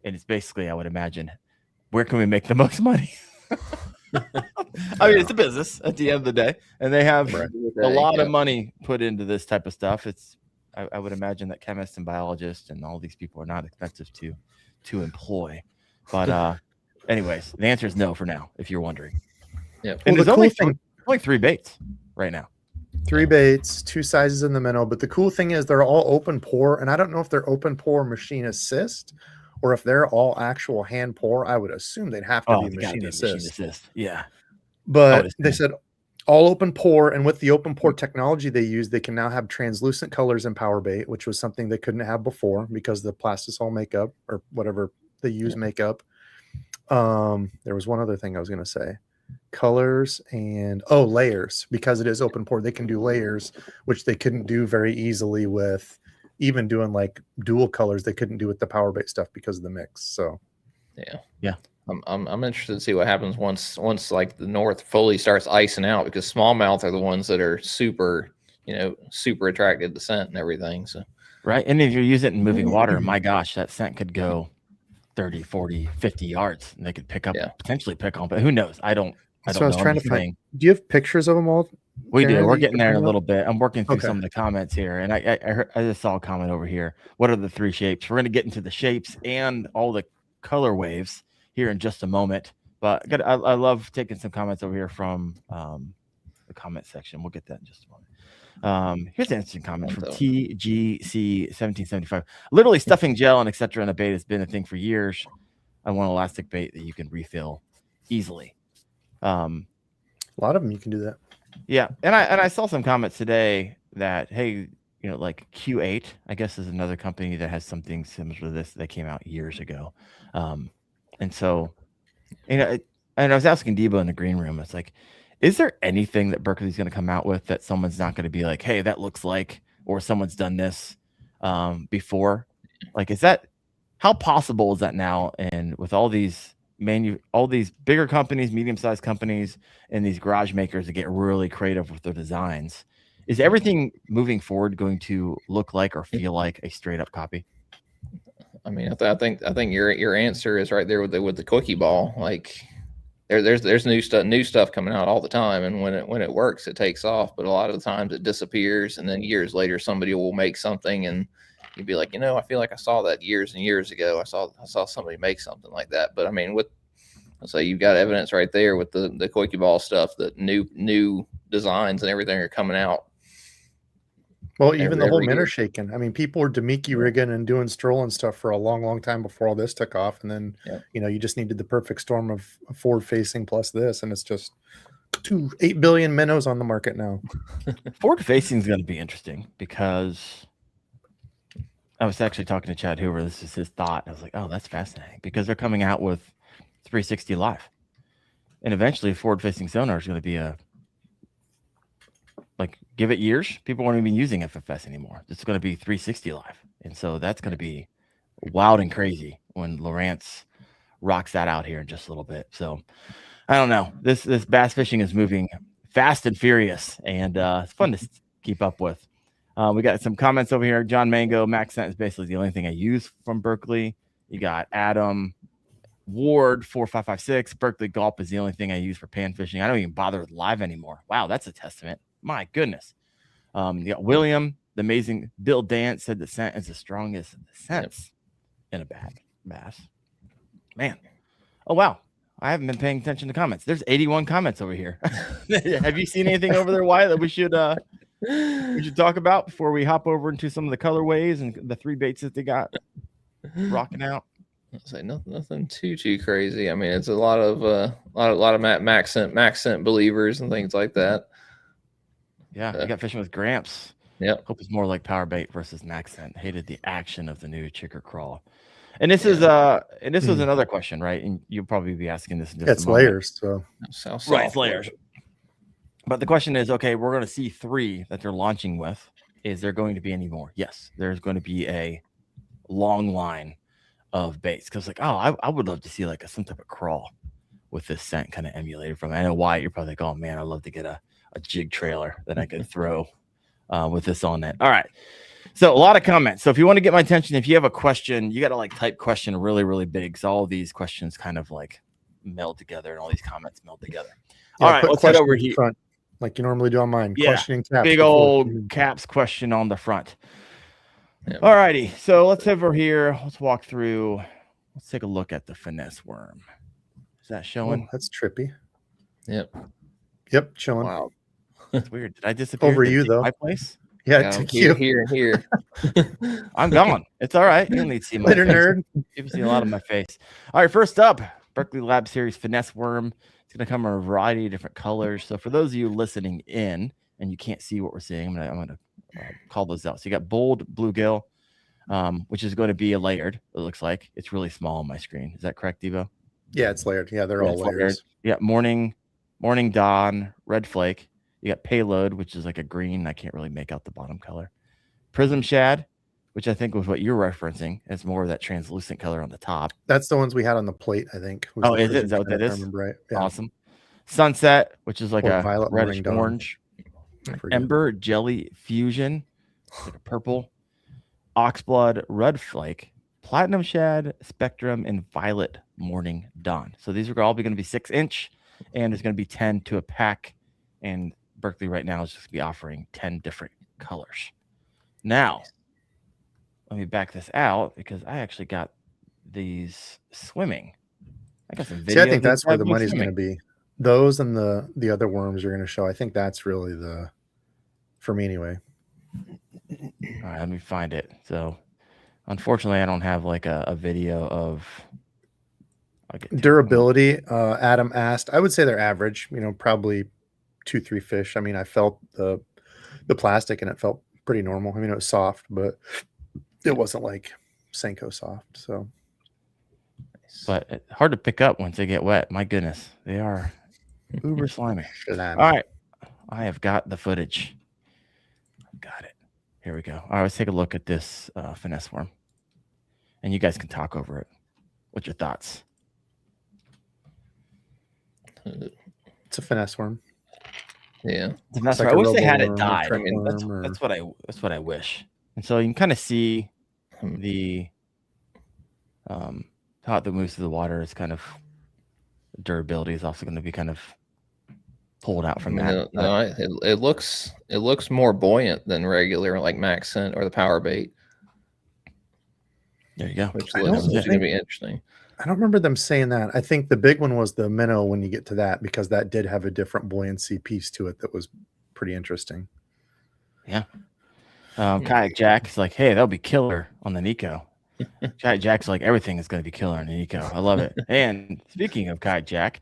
it's basically, I would imagine, where can we make the most money? I mean, it's a business at the end of the day, and they have a lot of money put into this type of stuff. I would imagine that chemists and biologists and all these people are not expensive to employ. But anyways, the answer is no for now, if you're wondering. Yeah. And there's only 3 baits right now. 3 baits, 2 sizes in the minnow. But the cool thing is they're all open pour, and I don't know if they're open pour machine assist or if they're all actual hand pour. I would assume they'd have to be machine assist. Yeah. But they said all open pour, and with the open pour technology they use, they can now have translucent colors in power bait, which was something they couldn't have before because the plastisol makeup or whatever they use makeup. There was one other thing I was going to say. Colors and layers, because it is open pour, they can do layers, which they couldn't do very easily with even doing like dual colors. They couldn't do with the power bait stuff because of the mix. So yeah. I'm interested to see what happens once like the north fully starts icing out, because smallmouth are the ones that are super attracted to scent and everything. So right. And if you use it in moving water, my gosh, that scent could go 30, 40, 50 yards, and they could potentially pick on, but who knows? I don't know. I was trying to find. Do you have pictures of them all? We do. We're getting there in a little bit. I'm working through some of the comments here, and I just saw a comment over here. What are the 3 shapes? We're going to get into the shapes and all the color waves here in just a moment. But I love taking some comments over here from the comment section. We'll get that in just a moment. Here's an interesting comment from TGC1775. Literally stuffing gel and etc. in a bait has been a thing for years. I want elastic bait that you can refill easily. A lot of them you can do that. Yeah, and I saw some comments today that, hey, like Q8, I guess, is another company that has something similar to this that came out years ago. And so And I was asking Debo in the green room, it's like, is there anything that Berkeley's going to come out with that someone's not going to be like, hey, that looks like, or someone's done this before? Like, how possible is that now? And with all these bigger companies, medium-sized companies, and these garage makers that get really creative with their designs, is everything moving forward going to look like or feel like a straight-up copy? I mean, I think your answer is right there with the quickie ball. Like, there's new stuff coming out all the time, and when it works, it takes off. But a lot of the times it disappears, and then years later somebody will make something, and you'd be like, I feel like I saw that years and years ago. I saw somebody make something like that. But I mean, let's say you've got evidence right there with the quickie ball stuff that new designs and everything are coming out. Well, even the whole minnow shaking. I mean, people were Demiki rigging and doing strolling stuff for a long, long time before all this took off. And then, you just needed the perfect storm of forward facing plus this. And it's just 8 billion minnows on the market now. Forward facing is going to be interesting because I was actually talking to Chad Hoover. This is his thought. I was like, oh, that's fascinating because they're coming out with 360 live. And eventually forward facing sonar is going to be give it years, people won't even be using FFS anymore. It's going to be 360 live. And so that's going to be wild and crazy when Lowrance rocks that out here in just a little bit. So I don't know. This bass fishing is moving fast and furious, and it's fun to keep up with. We got some comments over here. John Mango, Maxent is basically the only thing I use from Berkeley. You got Adam Ward 4556. Berkeley Gulp is the only thing I use for pan fishing. I don't even bother with live anymore. Wow, that's a testament. My goodness. You got William, the amazing Bill Dance said the scent is the strongest scents in a bag bass. Man. Oh, wow. I haven't been paying attention to comments. There's 81 comments over here. Have you seen anything over there, Wyatt, that we should talk about before we hop over into some of the colorways and the 3 baits that they got rocking out? I'll say nothing too crazy. I mean, it's a lot of Maxent believers and things like that. Yeah, you got fishing with Gramps. Yep. Hope it's more like power bait versus Maxent. Hated the action of the new chicker crawl. And this is was another question, right? And you'll probably be asking this in just it's layers, so right, it's layers. But the question is, okay, we're going to see 3 that they're launching with. Is there going to be any more? Yes, there's going to be a long line of baits because, like, oh, I would love to see like some type of crawl with this scent kind of emulated from it. I know Wyatt, you're probably like, oh man, I'd love to get a jig trailer that I could throw with this on it. All right. So a lot of comments. So if you want to get my attention, if you have a question, you got to like type question really, really big. So all of these questions kind of like meld together and all these comments meld together. Yeah, all right. Let's head over here. Front, like you normally do on mine. Yeah, questioning caps big old caps question on the front. Yep. All righty. So let's head over here. Let's walk through. Let's take a look at the finesse worm. Is that showing? Oh, that's trippy. Yep. Showing. Wow. That's weird. Did I disappear? Over you though. My place? Yeah, here. I'm gone. It's all right. You don't need to see my later, face. nerd. You've seen a lot of my face. All right, first up, Berkeley Lab Series finesse worm. It's going to come in a variety of different colors. So for those of you listening in and you can't see what we're seeing, I'm going to call those out. So you got bold bluegill, which is going to be a layered. It looks like it's really small on my screen. Is that correct, Debo? Yeah, it's layered. Yeah, they're all layers. Layered. Yeah, morning dawn, red flake. You got payload, which is like a green. I can't really make out the bottom color. Prism shad, which I think was what you're referencing. It's more of that translucent color on the top. That's the ones we had on the plate, I think. Oh, is it? Is that what that is? I remember right. Yeah. Awesome. Sunset, which is like a violet reddish orange. Ember jelly fusion, like a purple. Oxblood red flake, platinum shad, spectrum, and violet morning dawn. So these are all going to be 6-inch, and there's going to be 10 to a pack. And Berkeley right now is just going to be offering 10 different colors. Now, let me back this out because I actually got these swimming. I got some videos. See, I think that's where the money's going to be. Those and the other worms are going to show. I think that's really for me anyway. All right, let me find it. So, unfortunately, I don't have like a video of durability. Adam asked. I would say they're average. Probably 2-3 fish. I mean, I felt the plastic and it felt pretty normal. I mean, it was soft, but it wasn't like Senko soft. So but it's hard to pick up once they get wet. My goodness, they are uber slimy. All right, I have got the footage. Got it. Here we go. All right, let's take a look at this finesse worm, and you guys can talk over it. What's your thoughts? It's a finesse worm. Yeah, like I wish they had it died. I mean, that's what I wish. And so you can kind of see the how it moves through the water. Is kind of durability is also going to be kind of pulled out from that. No, it looks more buoyant than regular like Max Scent or the Power Bait. There you go. Which looks going to be interesting. I don't remember them saying that. I think the big one was the minnow when you get to that, because that did have a different buoyancy piece to it that was pretty interesting. Yeah. Kayak Jack's like, hey, that'll be killer on the Nico. Kayak Jack's like, everything is going to be killer on the Nico. I love it. And speaking of Kayak Jack,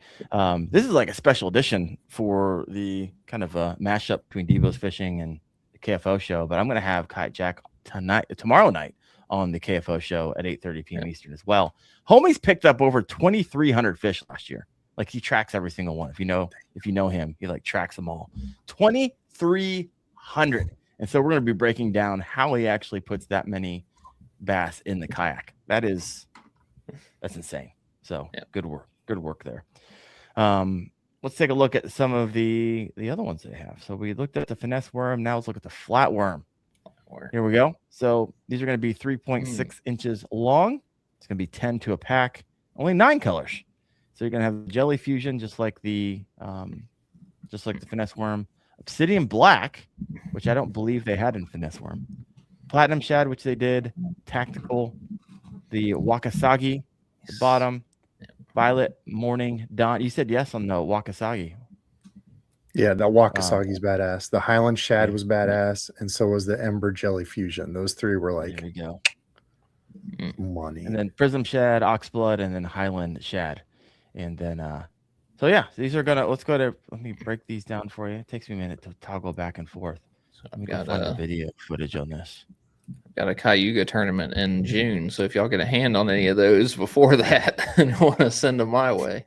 this is like a special edition for the kind of a mashup between Debo's Fishing and the KFO show. But I'm going to have Kayak Jack tomorrow night on the KFO show at 8:30 p.m. Eastern as well. Homie's picked up over 2,300 fish last year. Like, he tracks every single one. If you know him, he like tracks them all. 2,300. And so we're going to be breaking down how he actually puts that many bass in the kayak. That's insane. So good work there. Let's take a look at some of the other ones they have. So we looked at the finesse worm. Now let's look at the flat worm. Here we go. So these are going to be 3.6 inches long. It's going to be 10 to a pack. Only 9 colors. So you're going to have jelly fusion, just like the finesse worm. Obsidian black, which I don't believe they had in finesse worm. Platinum shad, which they did. Tactical. The wakasagi, the bottom. Violet, morning, dawn. You said yes on the wakasagi. Yeah, that wakasagi's badass. The Highland shad was badass, and so was the Ember jelly fusion. Those three were like, there we go. Money. And then prism shad, oxblood, and then Highland shad. And then so yeah, these are let me break these down for you. It takes me a minute to toggle back and forth. So I've got the video footage on this. I've got a Cayuga tournament in June, so if y'all get a hand on any of those before that and want to send them my way.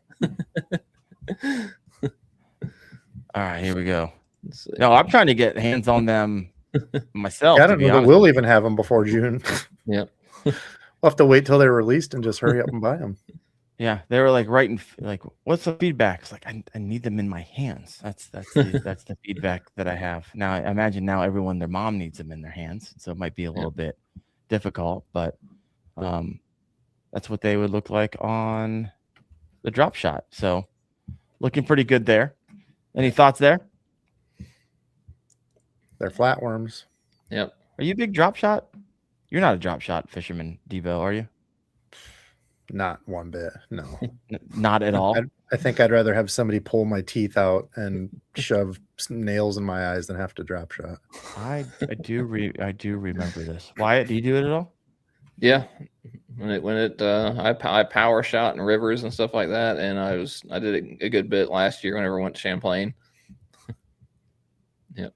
All right, here we go. No, I'm trying to get hands on them myself. Yeah, I don't know that we'll even have them before June. Yep. We'll have to wait till they're released and just hurry up and buy them. Yeah, they were like writing like, "What's the feedback?" It's like I need them in my hands. That's the feedback that I have now. I imagine now everyone, their mom needs them in their hands, so it might be a little bit difficult, but that's what they would look like on the drop shot. So looking pretty good there. Any thoughts there? They're flatworms. Yep. Are you a big drop shot? You're not a drop shot fisherman, Debo, are you? Not one bit. No. Not at all. I think I'd rather have somebody pull my teeth out and shove nails in my eyes than have to drop shot. I do remember this. Wyatt, do you do it at all? Yeah. I power shot in rivers and stuff like that, and I did it a good bit last year whenever I went to Champlain. Yep.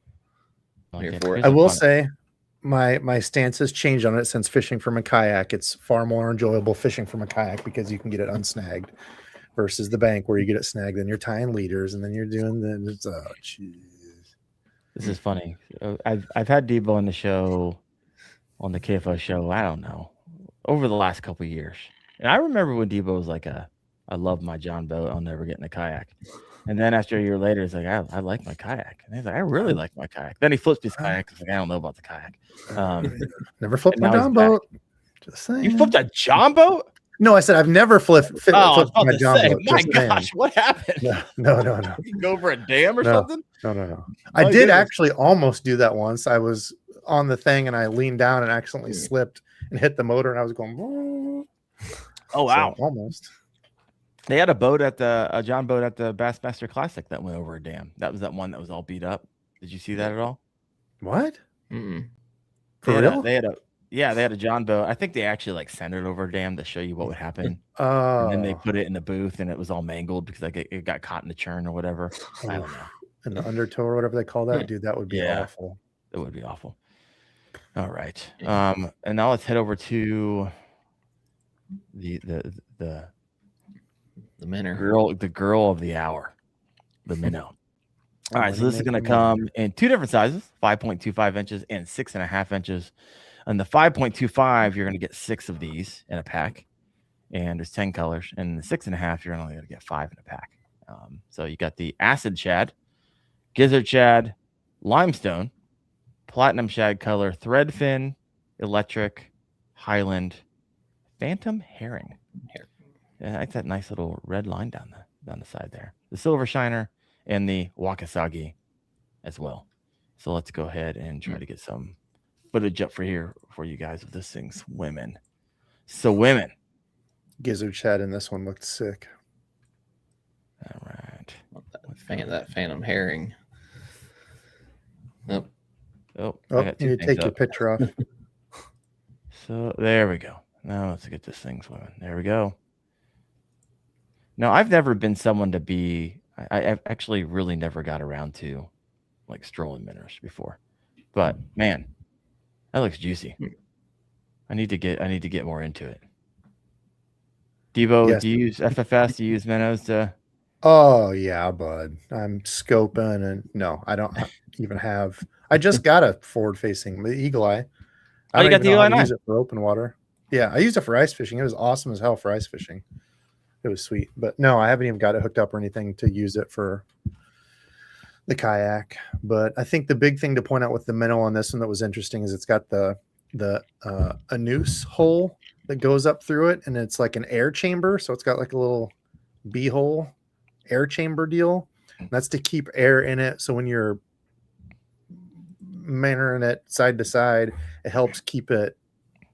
I will say my stance has changed on it since fishing from a kayak. It's far more enjoyable fishing from a kayak because you can get it unsnagged versus the bank where you get it snagged and you're tying leaders and then you're doing this is funny. I've had Debo on the show, on the KFO show, I don't know, over the last couple of years. And I remember when Debo was like I love my John boat, I'll never get in a kayak. And then after a year later, it's like, I like my kayak. And he's like, I really like my kayak. Then he flips his kayak. He's like, I don't know about the kayak. Never flipped my John boat. Just saying. You flipped a John boat? No, I said I've never flipped my John boat. My gosh, what happened? No. You go over a dam or something? No. I did actually almost do that once. I was on the thing and I leaned down and accidentally slipped and hit the motor and I was going. Oh, wow. So, almost. They had a boat at a John boat at the Bassmaster Classic that went over a dam. That was that one that was all beat up. Did you see that at all? What? Mm-mm. For real? They had a John boat. I think they actually like sent it over a dam to show you what would happen. And then they put it in the booth and it was all mangled because like it got caught in the churn or whatever. I don't know. In the undertow or whatever they call that, dude, that would be awful. It would be awful. All right. And now let's head over to the The minnow. The girl of the hour, the minnow. All right, so this is going to come in two different sizes, 5.25 inches and 6.5 inches. On the 5.25, you're going to get 6 of these in a pack, and there's 10 colors. And the 6.5, you're only going to get 5 in a pack. So you got the acid shad, gizzard shad, limestone, platinum shad color, threadfin, electric, highland, phantom herring. Yeah, I like that nice little red line down the side there. The silver shiner and the wakasagi as well. So let's go ahead and try to get some footage up for you guys of this thing swimming. So women. Gizzard shad in this one looked sick. All right. That phantom herring. Nope. Oh, you take your picture off. So there we go. Now let's get this thing swimming. There we go. No, I've never been someone to be. I've actually really never got around to like strolling minnows before, but man, that looks juicy. I need to get more into it. Debo, yes. Do you use FFS? Do you use minnows to? Oh yeah, bud. I'm scoping, and no, I don't even have. I just got a forward-facing Eagle Eye. I don't even know how to use it for open water. Yeah, I used it for ice fishing. It was awesome as hell for ice fishing. It was sweet, but no, I haven't even got it hooked up or anything to use it for the kayak. But I think the big thing to point out with the minnow on this one that was interesting is it's got the a noose hole that goes up through it, and it's like an air chamber. So it's got like a little beehole air chamber deal. And that's to keep air in it. So when you're mannering it side to side, it helps keep it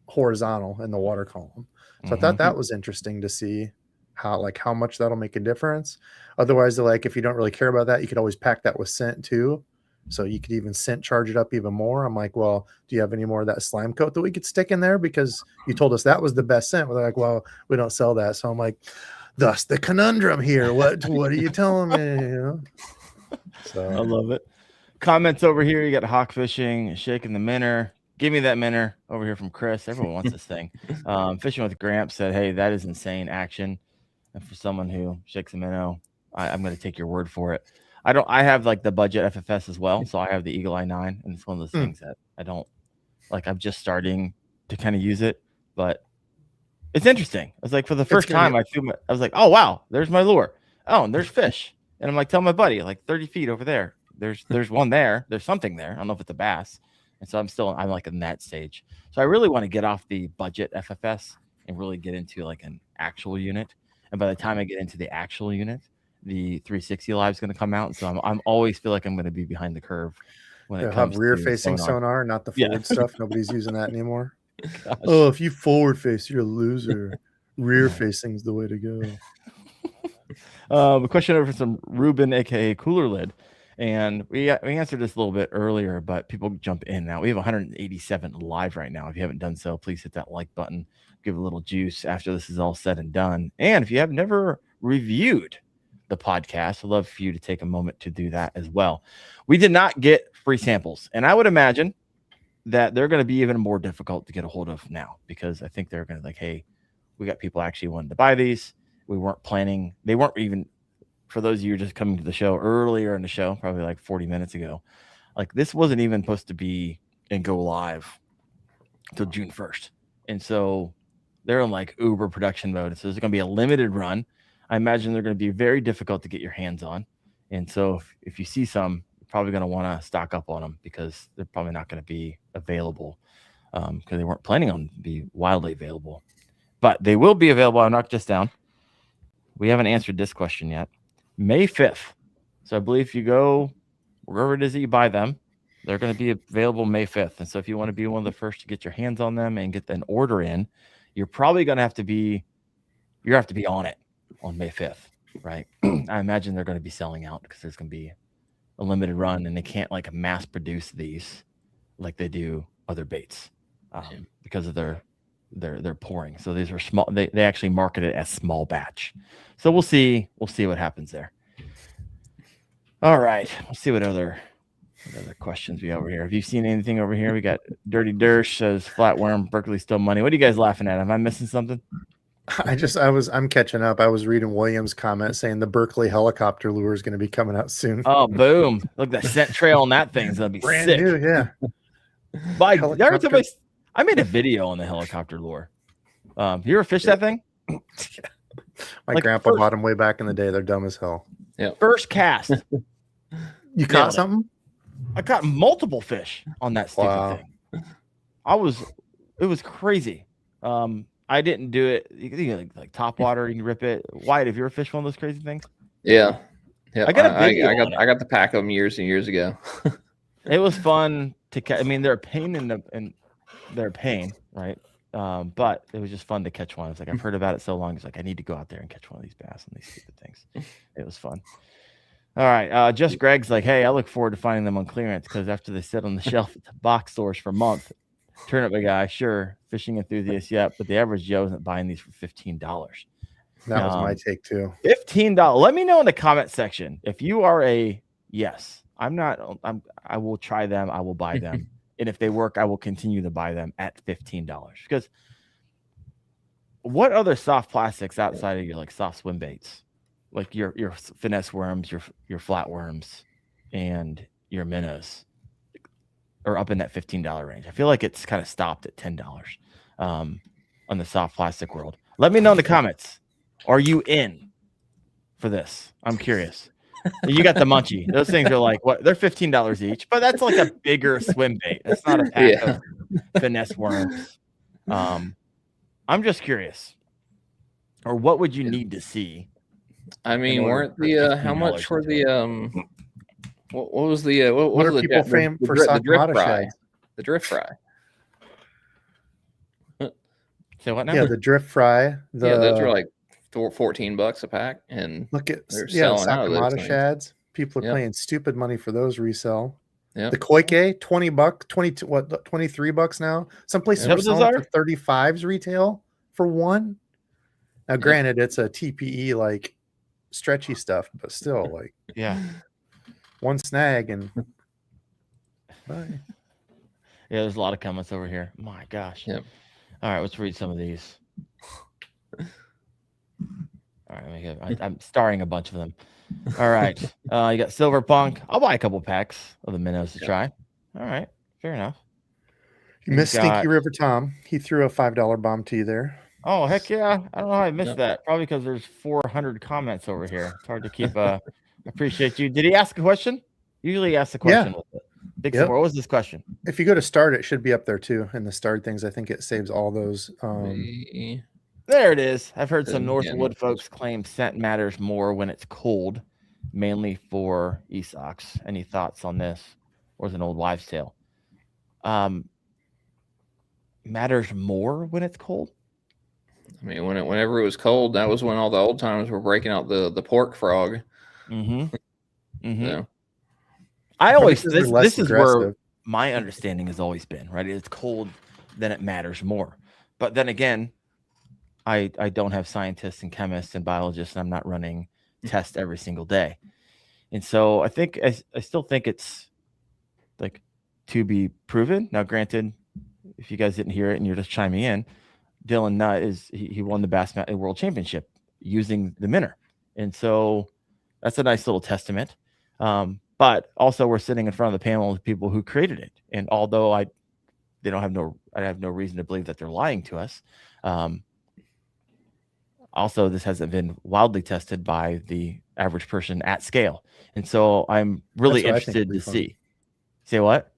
horizontal in the water column. So I thought that was interesting to see how much that'll make a difference. Otherwise, like if you don't really care about that, you could always pack that with scent too. So you could even scent charge it up even more. I'm like, well, do you have any more of that slime coat that we could stick in there? Because you told us that was the best scent. We're like, well, we don't sell that. So I'm like, thus the conundrum here. What are you telling me? You know? So I love it. Comments over here. You got hawk fishing, shaking the minnow. Give me that minnow over here from Chris. Everyone wants this thing. Fishing with Gramps said, hey, that is insane action. And for someone who shakes a minnow, I'm going to take your word for it. I have like the budget FFS as well. So I have the Eagle Eye 9, and it's one of those things that I don't like. I'm just starting to kind of use it, but it's interesting. I was like, for the first time, I was like, oh, wow, there's my lure. Oh, and there's fish. And I'm like, tell my buddy, like 30 feet over there. There's one there. There's something there. I don't know if it's a bass. And so I'm like in that stage. So I really want to get off the budget FFS and really get into like an actual unit. And by the time I get into the actual unit, the 360 Live is going to come out. So I'm always feel like I'm going to be behind the curve when it comes rear facing sonar, not the forward stuff. Nobody's using that anymore. Gosh. Oh, if you forward face, you're a loser. Rear facing is the way to go. A question over from Ruben, aka Cooler Lid. And we answered this a little bit earlier, but people jump in now. We have 187 live right now. If you haven't done so, please hit that like button. Give a little juice after this is all said and done. And if you have never reviewed the podcast, I'd love for you to take a moment to do that as well. We did not get free samples, and I would imagine that they're going to be even more difficult to get a hold of now, because I think they're going to like, hey, we got people actually wanting to buy these. We weren't planning. They weren't even, for those of you just coming to the show earlier in the show, probably like 40 minutes ago, like this wasn't even supposed to be and go live until June 1st. And so they're in like uber production mode. So there's going to be a limited run. I imagine they're going to be very difficult to get your hands on. And so if you see some, you're probably going to want to stock up on them, because they're probably not going to be available because they weren't planning on be wildly available. But they will be available. I'll knock this down. We haven't answered this question yet. May 5th. So I believe if you go wherever it is that you buy them, they're going to be available May 5th. And so if you want to be one of the first to get your hands on them and get an order in, you're probably going to have to be on it on May 5th, right? I imagine they're going to be selling out because there's going to be a limited run, and they can't like mass produce these like they do other baits because of their pouring. So these are small. They actually market it as small batch. So we'll see what happens there. All right, let's see what other questions we have over here. Have you seen anything over here? We got Dirty Dersh says flatworm, Berkeley still money. What are you guys laughing at? Am I missing something? I'm catching up. I was reading William's comment saying the Berkeley helicopter lure is going to be coming out soon. Oh, boom. Look, that scent trail on that thing's going to be Brand sick. new, yeah. I made a video on the helicopter lure. You ever fish that thing? My grandpa bought them way back in the day. They're dumb as hell. Yeah. First cast. You caught something? I caught multiple fish on that stupid thing. It was crazy. I didn't do it. You can like top water, you can rip it. Wyatt, have you ever fished one of those crazy things? Yeah. I got a video. I got the pack of them years and years ago. It was fun to catch. I mean, they're a pain they're a pain, right? But it was just fun to catch one. It's like I've heard about it so long. It's like I need to go out there and catch one of these bass and these stupid things. It was fun. All right. Just Greg's like, hey, I look forward to finding them on clearance because after they sit on the shelf at the box stores for a month. Turnip guy, sure, fishing enthusiast, yeah, but the average Joe isn't buying these for $15. That was my take too. $15. Let me know in the comment section if you are a yes. I will try them. I will buy them, and if they work, I will continue to buy them at $15. Because what other soft plastics outside of your like soft swim baits, like your finesse worms, your flat worms, and your minnows, are up in that $15 range? I feel like it's kind of stopped at $10 on the soft plastic world. Let me know in the comments. Are you in for this? I'm curious. You got the munchie. Those things are like what? They're $15 each, but that's like a bigger swim bait. That's not a pack of finesse worms. I'm just curious. Or what would you need to see? I mean, weren't the how much were the what was the what are people famed for? The drift fry. The drift fry. So what now? Yeah, the drift fry. Those are like $14 a pack, and look at Sakamata shads. People are paying stupid money for those resell. Yeah, the Koike, $20, 22 what $23 now. Some places are selling for 35s retail for one. Now, granted, it's a TPE like stretchy stuff, but still, like one snag and bye. Yeah, there's a lot of comments over here. My gosh. Yep. All right, let's read some of these. All right, I'm starring a bunch of them. All right, you got Silver Punk. I'll buy a couple packs of the minnows to try. All right, fair enough. You missed Stinky River Tom. He threw a $5 bomb to you there. Oh, heck yeah. I don't know how I missed that. Probably because there's 400 comments over here. It's hard to keep. Appreciate you. Did he ask a question? Usually he asks a question. Big support. What was this question? If you go to start, it should be up there too. In the start things, I think it saves all those. There it is. I've heard some Northwood folks claim scent matters more when it's cold, mainly for e-socks. Any thoughts on this? Or is it an old wives' tale? Matters more when it's cold? I mean, whenever it was cold, that was when all the old timers were breaking out the pork frog. Mm-hmm. Mm-hmm. Yeah. I always this is where my understanding has always been, right? It's cold, then it matters more. But then again, I don't have scientists and chemists and biologists, and I'm not running tests every single day. And so I still think it's like to be proven. Now, granted, if you guys didn't hear it and you're just chiming in, Dylan Nutt he won the Bassmaster World Championship using the minnow. And so that's a nice little testament. But also we're sitting in front of the panel of people who created it. And although I have no reason to believe that they're lying to us. Also, this hasn't been wildly tested by the average person at scale. And so I'm really interested to see. Say what?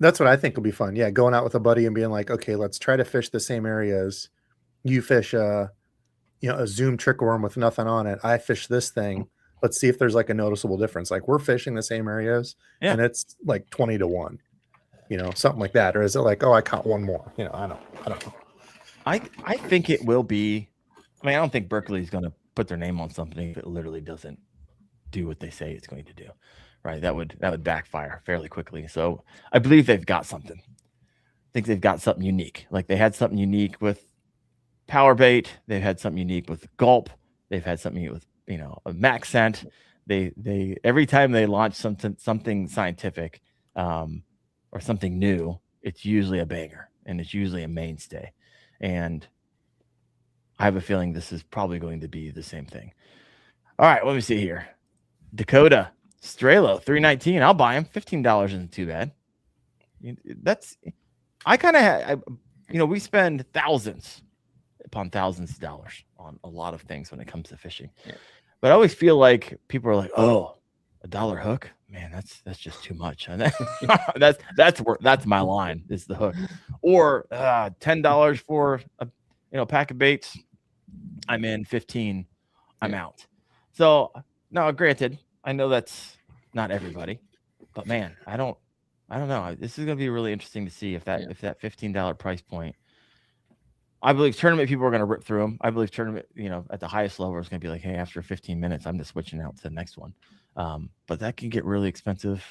That's what I think will be fun. Yeah, going out with a buddy and being like, okay, let's try to fish the same areas. You fish a Zoom trick worm with nothing on it. I fish this thing. Let's see if there's like a noticeable difference. Like we're fishing the same areas and it's like 20-1, something like that. Or is it like, oh, I caught one more? I don't know. I think it will be. I mean, I don't think Berkeley is going to put their name on something if it literally doesn't do what they say it's going to do. Right. That would backfire fairly quickly. So I believe they've got something. I think they've got something unique. Like they had something unique with power bait. They've had something unique with gulp. They've had something unique with, a max scent. They every time they launch something scientific or something new, it's usually a banger and it's usually a mainstay. And I have a feeling this is probably going to be the same thing. All right, let me see here. Dakota Strelo, $3.19. I'll buy him. $15 isn't too bad. I kind of, we spend thousands upon thousands of dollars on a lot of things when it comes to fishing. Yeah. But I always feel like people are like, oh, $1 hook, man, that's just too much. And that's my line is the hook, or $10 for a pack of baits. I'm in. 15, I'm out. So now, granted, I know that's not everybody, but man, I don't know. This is going to be really interesting to see if that $15 price point. I believe tournament people are going to rip through them. I believe tournament, at the highest level, is going to be like, hey, after 15 minutes, I'm just switching out to the next one. But that can get really expensive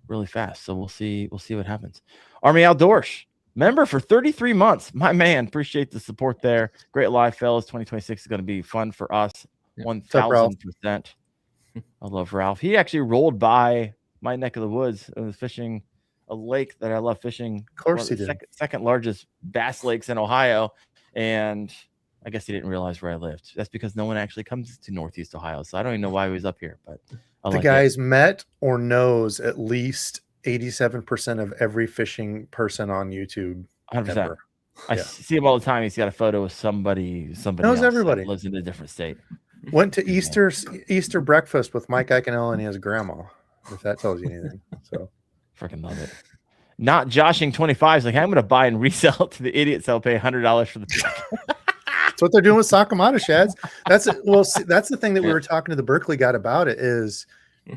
really fast. So we'll see what happens. Army Outdoors member for 33 months. My man, appreciate the support there. Great live, fellas. 2026 is going to be fun for us. 1,000%. I love Ralph. He actually rolled by my neck of the woods and was fishing a lake that I love fishing. Of course he did. Second largest bass lakes in Ohio. And I guess he didn't realize where I lived. That's because no one actually comes to Northeast Ohio. So I don't even know why he was up here. But the guy's met or knows at least 87% of every fishing person on YouTube. 100%. Ever. I see him all the time. He's got a photo with somebody knows else everybody. That lives in a different state. Went to Easter breakfast with Mike Eikenell and his grandma, if that tells you anything. So freaking love it. Not joshing 25 is like, I'm going to buy and resell to the idiots. I'll pay $100 for the That's what they're doing with Sakamata shads. That's the thing that we were talking to the Berkeley guy about. It is,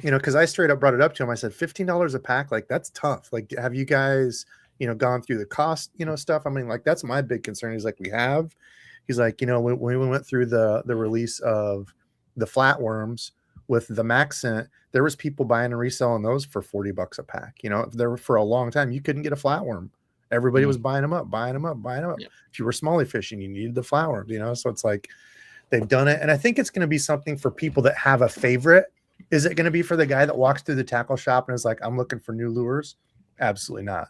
because I straight up brought it up to him. I said $15 a pack, like that's tough. Like, have you guys gone through the cost stuff? I mean, like that's my big concern. He's like, we have. He's like, when we went through the release of the flatworms with the Maxent, there was people buying and reselling those for $40 a pack. There were for a long time you couldn't get a flatworm. Everybody was buying them up. Yep. If you were smallie fishing, you needed the flatworm. So it's like they've done it, and I think it's going to be something for people that have a favorite. Is it going to be for the guy that walks through the tackle shop and is like, I'm looking for new lures? Absolutely not.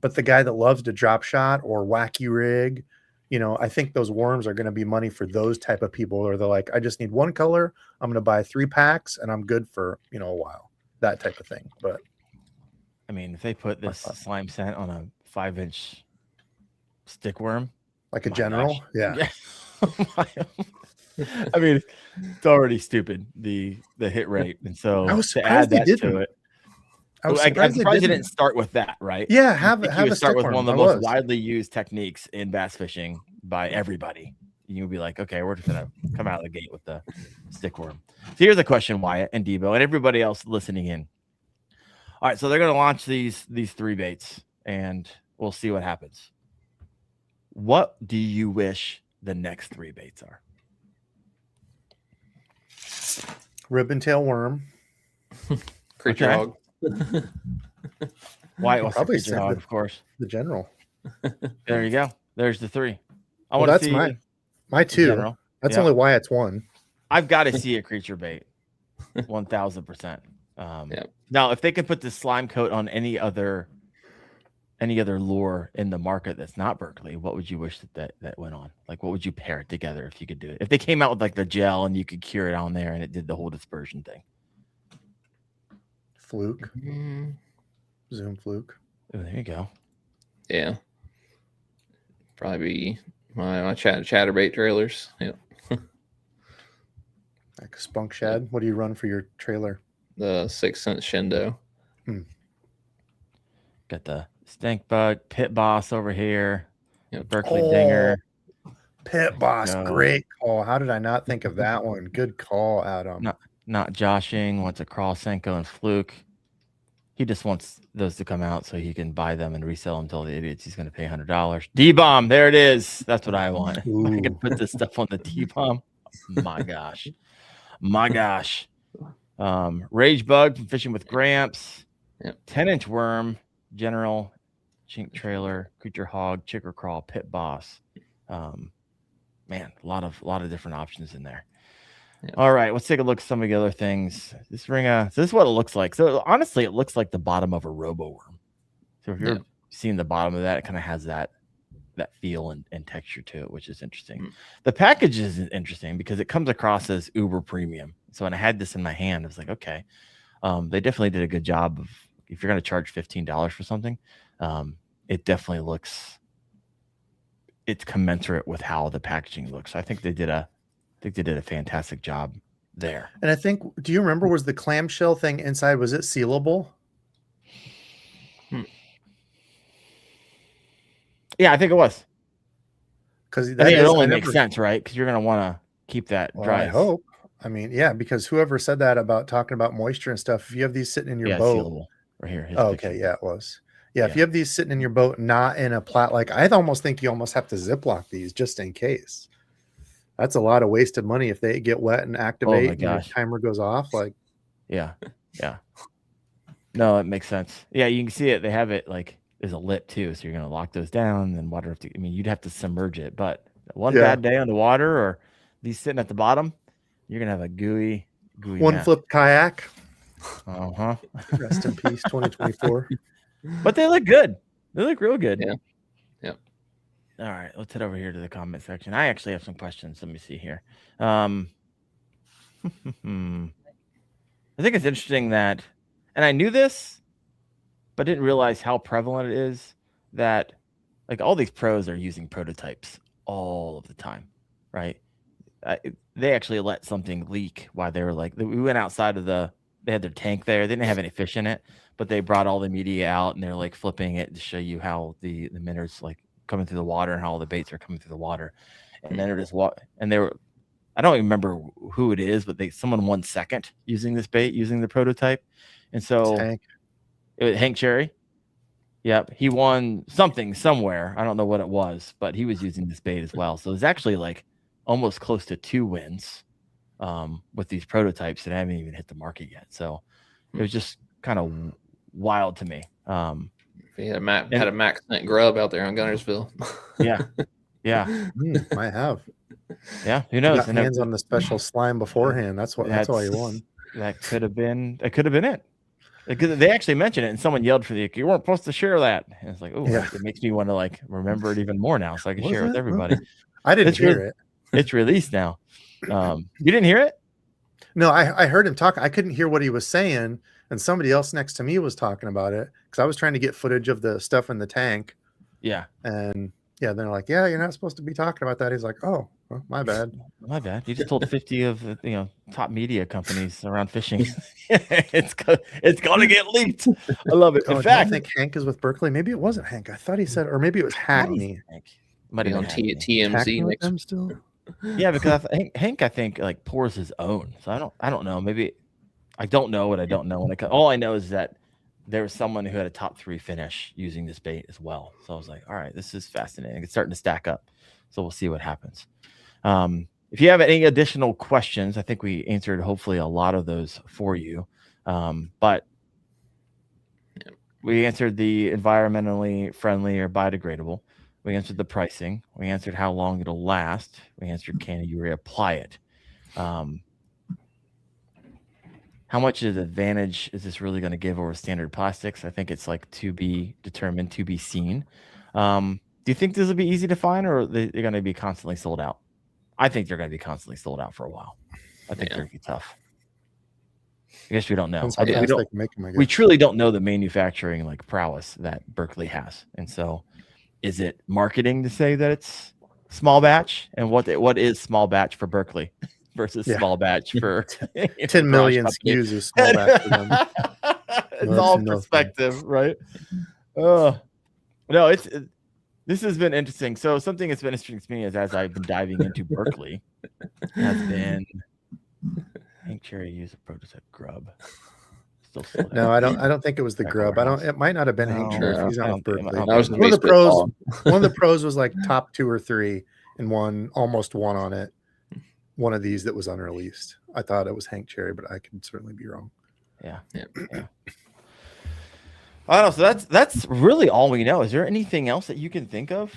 But the guy that loves to drop shot or wacky rig, I think those worms are going to be money for those type of people, or they're like, I just need one color. I'm going to buy 3 packs and I'm good for, a while, that type of thing. But I mean, if they put this slime scent on a 5-inch stick worm, like a general, yeah. I mean, it's already stupid, the hit rate. And so to add that to it, I'm surprised they didn't start with that, right? Yeah, have a start with one of the most widely used techniques in bass fishing by everybody. You'll be like, okay, we're just gonna come out of the gate with the stick worm. So here's a question, Wyatt and Debo and everybody else listening in. All right, so they're gonna launch these 3 baits, and we'll see what happens. What do you wish the next 3 baits are? Ribbon tail worm, creature hog. Why? Probably creature hog, of course. The general. There you go. There's the 3. That's my 2. That's only why it's 1. I've got to see a creature bait. 1,000%. Now, if they can put this slime coat on any other lure in the market that's not Berkeley, what would you wish that went on? Like, what would you pair it together if you could do it? If they came out with like the gel and you could cure it on there and it did the whole dispersion thing. Fluke. Zoom fluke. Oh, there you go. Yeah. Probably be my chatterbait trailers. Yeah. Like a spunk shad. What do you run for your trailer? The 6 cent Shindo. Got the stink bug, pit boss over here. Berkeley Oh, dinger. Pit boss, great call. How did I not think of that one? Good call, Adam. Not joshing, wants a cross Senko and fluke. He just wants those to come out so he can buy them and resell them to all the idiots. He's going to pay $100. D-bomb, there it is. That's what I want. I can put this stuff on the D-bomb. My gosh. Rage bug from Fishing with Gramps. 10-inch worm, general, chink trailer, creature hog, chicker crawl, pit boss. Man, a lot of different options in there. All right, let's take a look at some of the other things. This so this is what it looks like. So honestly, it looks like the bottom of a robo worm. So if you're seeing the bottom of that, it kind of has that that feel and texture to it, which is interesting. The package is interesting because it comes across as uber premium. So when I had this in my hand, I was like, okay, they definitely did a good job of, if you're going to charge $15 for something, it definitely looks, it's commensurate with how the packaging looks. So I think they did a fantastic job there. And I think, do you remember, was the clamshell thing inside, was it sealable? Yeah, I think it was. Because I think it only makes sense, right? Because you're going to want to keep that dry. I hope. I mean, yeah, because whoever said that about talking about moisture and stuff, if you have these sitting in your boat, sealable. Right here. Oh, okay, yeah, it was. Yeah, if you have these sitting in your boat, not in a like, I almost think you almost have to Ziploc these just in case. That's a lot of wasted money if they get wet and activate and the timer goes off. Like, yeah. No, it makes sense. Yeah, you can see it. They have it like there's a lip too, so you're gonna lock those down. And water. You'd have to submerge it, but one bad day on the water or these sitting at the bottom, you're gonna have a gooey one mess. flip kayak. Rest in peace, 2024. But they look good. They look real good. Yeah. All right, let's head over here to the comment section. I actually have some questions. Let me see here. I think it's interesting that, and I knew this, but didn't realize how prevalent it is that like all these pros are using prototypes all of the time, right? They actually let something leak while they were like, we went outside of they had their tank there. They didn't have any fish in it, but they brought all the media out and they're like flipping it to show you how the minnows like coming through the water and how all the baits are coming through the water. And then they're just and they were, I don't even remember who it is, but someone won second using this bait, using the prototype. And so it was Hank Cherry. Yep. He won something somewhere. I don't know what it was, but he was using this bait as well. So it's actually like almost close to 2 wins with these prototypes that haven't even hit the market yet. So it was just kind of wild to me. He had a Max Scent grub out there on Gunnersville. Yeah. Might have. Yeah, who knows? Got hands on the special slime beforehand. That's why he won. That could have been it. They actually mentioned it, and someone yelled for you weren't supposed to share that. And it's like, it makes me want to like remember it even more now, so I can share it with everybody. I didn't hear it. It's released now. You didn't hear it? No, I heard him talk. I couldn't hear what he was saying, and somebody else next to me was talking about it because I was trying to get footage of the stuff in the tank. Yeah, and they're like, yeah, you're not supposed to be talking about that. He's like, oh, well, my bad. You just told 50 of the top media companies around fishing. it's gonna get leaked. I love it. In fact, I think Hank is with Berkeley. Maybe it wasn't Hank. I thought he said, or maybe it was Hackney. Might be on TMZ next. Them still. Yeah, because Hank, I think like pours his own. So I don't know. Maybe I don't know what I don't know. All I know is that there was someone who had a top 3 finish using this bait as well. So I was like, all right, this is fascinating. It's starting to stack up. So we'll see what happens. If you have any additional questions, I think we answered hopefully a lot of those for you. But we answered the environmentally friendly or biodegradable. We answered the pricing. We answered how long it'll last. We answered, can you reapply it? How much of the advantage is this really going to give over standard plastics? I think it's like to be determined, to be seen. Do you think this will be easy to find, or they're going to be constantly sold out? I think they're going to be constantly sold out for a while. I think they're going to be tough. I guess we don't know. We truly don't know the manufacturing like prowess that Berkeley has. And so is it marketing to say that it's small batch? And what is small batch for Berkeley versus small batch for 10 million SKUs is small batch for them. It's all perspective, right? No, this has been interesting. So something that's been interesting to me is as I've been diving into Berkeley has been Hank Cherry used a prototype grub. No, I don't think it was the grub. It might not have been Hank Cherry if he's not with Berkeley. One of the pros was like top 2 or 3 and almost won on it. One of these that was unreleased. I thought it was Hank Cherry, but I could certainly be wrong. Yeah. I don't know. So that's really all we know. Is there anything else that you can think of,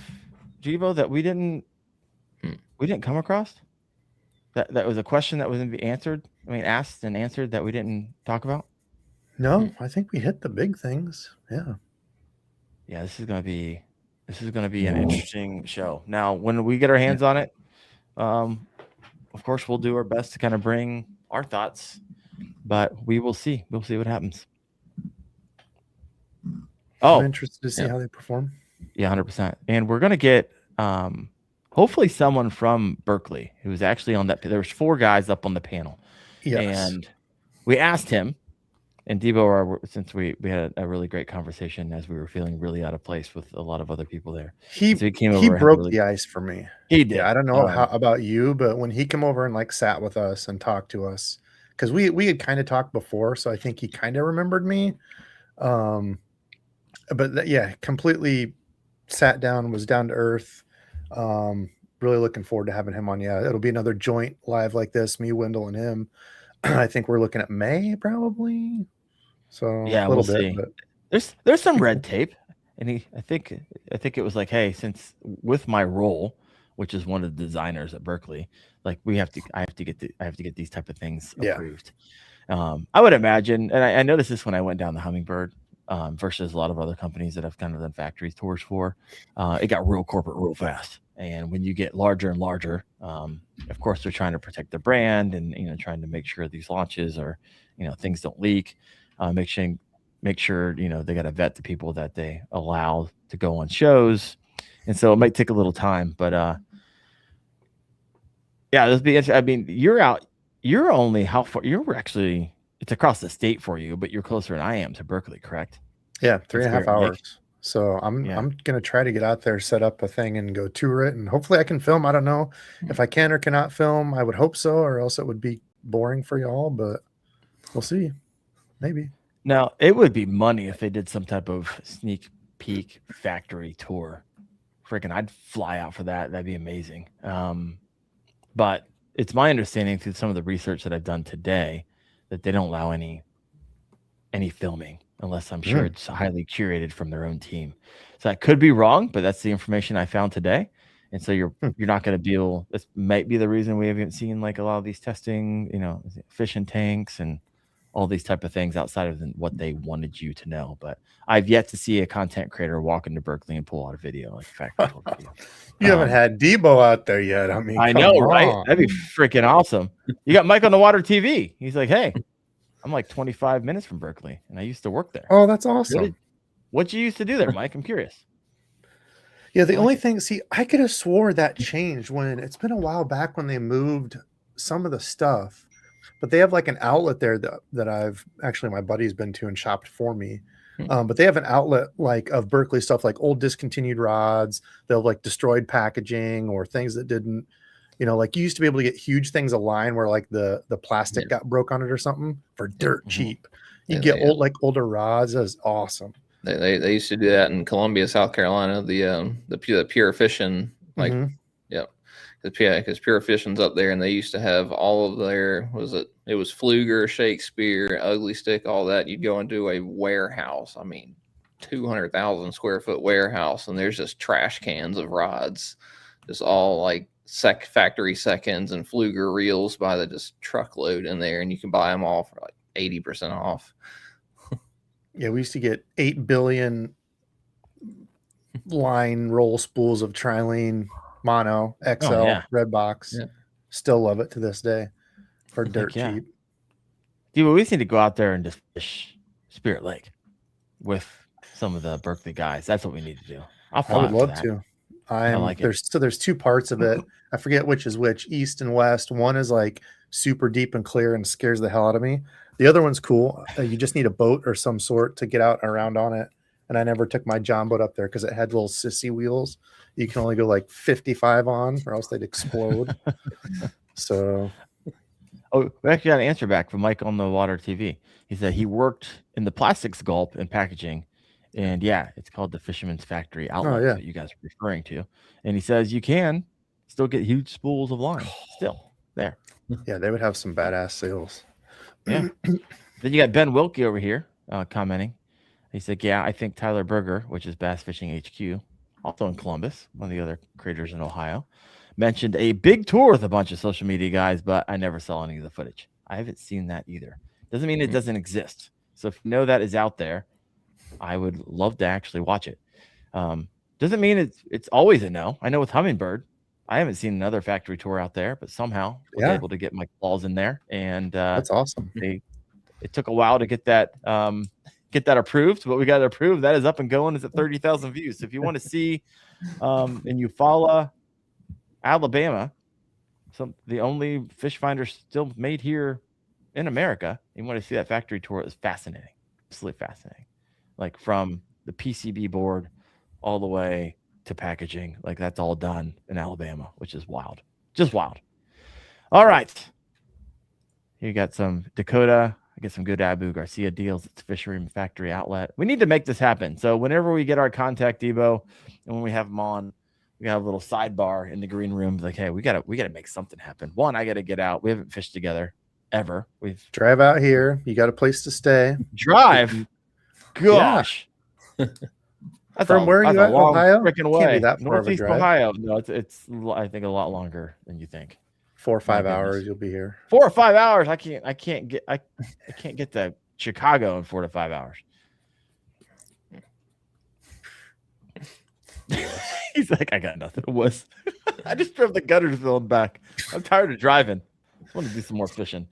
Debo, that we didn't come across? That was a question that was going to be answered. I mean, asked and answered that we didn't talk about. No, I think we hit the big things. Yeah. Yeah, this is going to be This is going to be an interesting show. Now, when we get our hands on it, of course, we'll do our best to kind of bring our thoughts, but we will see. We'll see what happens. I'm interested to see how they perform. Yeah, 100%. And we're going to get hopefully someone from Berkeley who's actually on that. There's 4 guys up on the panel. Yes. And we asked him, and Debo, since we had a really great conversation as we were feeling really out of place with a lot of other people there. He broke the ice for me. He did. Yeah, I don't know how about you, but when he came over and like sat with us and talked to us, because we had kind of talked before, so I think he kind of remembered me. But yeah, completely sat down, was down to earth. Really looking forward to having him on. Yeah, it'll be another joint live like this, me, Wendell, and him. I think we're looking at May probably. So yeah, a little we'll bit. see. But there's some red tape, and I think it was like, hey, since with my role, which is one of the designers at Berkeley, like I have to get these type of things approved. I would imagine, and I noticed this when I went down the Hummingbird versus a lot of other companies that I've kind of done factory tours for. It got real corporate real fast, and when you get larger and larger, of course they're trying to protect the brand and trying to make sure these launches are things don't leak. Make sure they got to vet the people that they allow to go on shows, and so it might take a little time, but yeah, this be interesting. I mean, you're only how far? It's across the state for you, but you're closer than I am to Berkeley, correct? Yeah, 3.5 hours. So I'm gonna try to get out there, set up a thing, and go tour it, and hopefully I can film. I don't know if I can or cannot film. I would hope so, or else it would be boring for y'all. But we'll see. Maybe. Now it would be money if they did some type of sneak peek factory tour. Freaking, I'd fly out for that. That'd be amazing. But it's my understanding through some of the research that I've done today that they don't allow any filming unless I'm sure it's highly curated from their own team. So I could be wrong, but that's the information I found today. And so you're not going to be able. This might be the reason we haven't seen like a lot of these testing, fishing tanks and all these type of things outside of what they wanted you to know. But I've yet to see a content creator walk into Berkeley and pull out a video like a factory tour video. You haven't had Debo out there yet. I mean, I know, right? That'd be freaking awesome. You got Mike on the Water TV. He's like, hey, I'm like 25 minutes from Berkeley, and I used to work there. Oh, that's awesome. What you used to do there, Mike? I'm curious. Yeah, the only thing, I could have swore that changed when it's been a while back when they moved some of the stuff, but they have like an outlet there that I've actually, my buddy's been to and shopped for me. But they have an outlet like of Berkeley stuff, like old discontinued rods. They'll have like destroyed packaging or things that didn't, like you used to be able to get huge things aligned where like the plastic got broke on it or something for dirt cheap. You get older rods. That's awesome. They used to do that in Columbia, South Carolina. The Pure Fishing, like because Pure Fishing's up there, and they used to have all of their it was Fluger, Shakespeare, Ugly Stick, all that. You'd go into a warehouse. I mean, 200,000 square foot warehouse, and there's just trash cans of rods, just all like factory seconds and Fluger reels by the just truckload in there, and you can buy them all for like 80% off. Yeah, we used to get 8 billion line roll spools of Trilene mono XL red box. Yeah. Still love it to this day for dirt cheap. Dude, we just need to go out there and just fish Spirit Lake with some of the Berkeley guys. That's what we need to do. I would love to. I like it. There's 2 parts of it. I forget which is which, east and west. One is like super deep and clear and scares the hell out of me. The other one's cool. You just need a boat or some sort to get out and around on it. And I never took my John boat up there because it had little sissy wheels. You can only go like 55 on, or else they'd explode. So, we actually got an answer back from Mike on the Water TV. He said he worked in the plastics gulp and packaging, and it's called the Fisherman's Factory outlet that you guys are referring to. And he says you can still get huge spools of line still there. Yeah, they would have some badass sales. Yeah. Then you got Ben Wilkie over here commenting. He said, yeah, I think Tyler Berger, which is Bass Fishing HQ, also in Columbus, one of the other creators in Ohio, mentioned a big tour with a bunch of social media guys, but I never saw any of the footage. I haven't seen that either. Doesn't mean it doesn't exist. So if you know that is out there, I would love to actually watch it. Don't Doesn't mean it's always a no. I know with Hummingbird, I haven't seen another factory tour out there, but somehow was able to get my claws in there, and that's awesome. It took a while to get that approved, but we got it approved. That is up and going. It's at 30,000 views. So if you want to see in Eufaula, Alabama, the only fish finder still made here in America, you want to see that factory tour, it was fascinating. Absolutely fascinating. Like from the PCB board all the way to packaging, like that's all done in Alabama, which is wild. Just wild. All right. You got some Dakota. I get some good Abu Garcia deals. It's Fishery Factory Outlet. We need to make this happen. So whenever we get our contact Debo, and when we have them on, we have a little sidebar in the green room. Like, hey, we gotta make something happen. One, I gotta get out. We haven't fished together ever. We've drive out here. You got a place to stay. Drive. Gosh. Yeah. From where are you at, Ohio? Freaking way. Can't be that far Northeast of a drive. Ohio. No, it's I think a lot longer than you think. 4 or 5 hours you'll be here. 4 or 5 hours. I can't get to Chicago in 4 to 5 hours. He's like, I got nothing. It was. I just drove the gutters filling back. I'm tired of driving. I want to do some more fishing.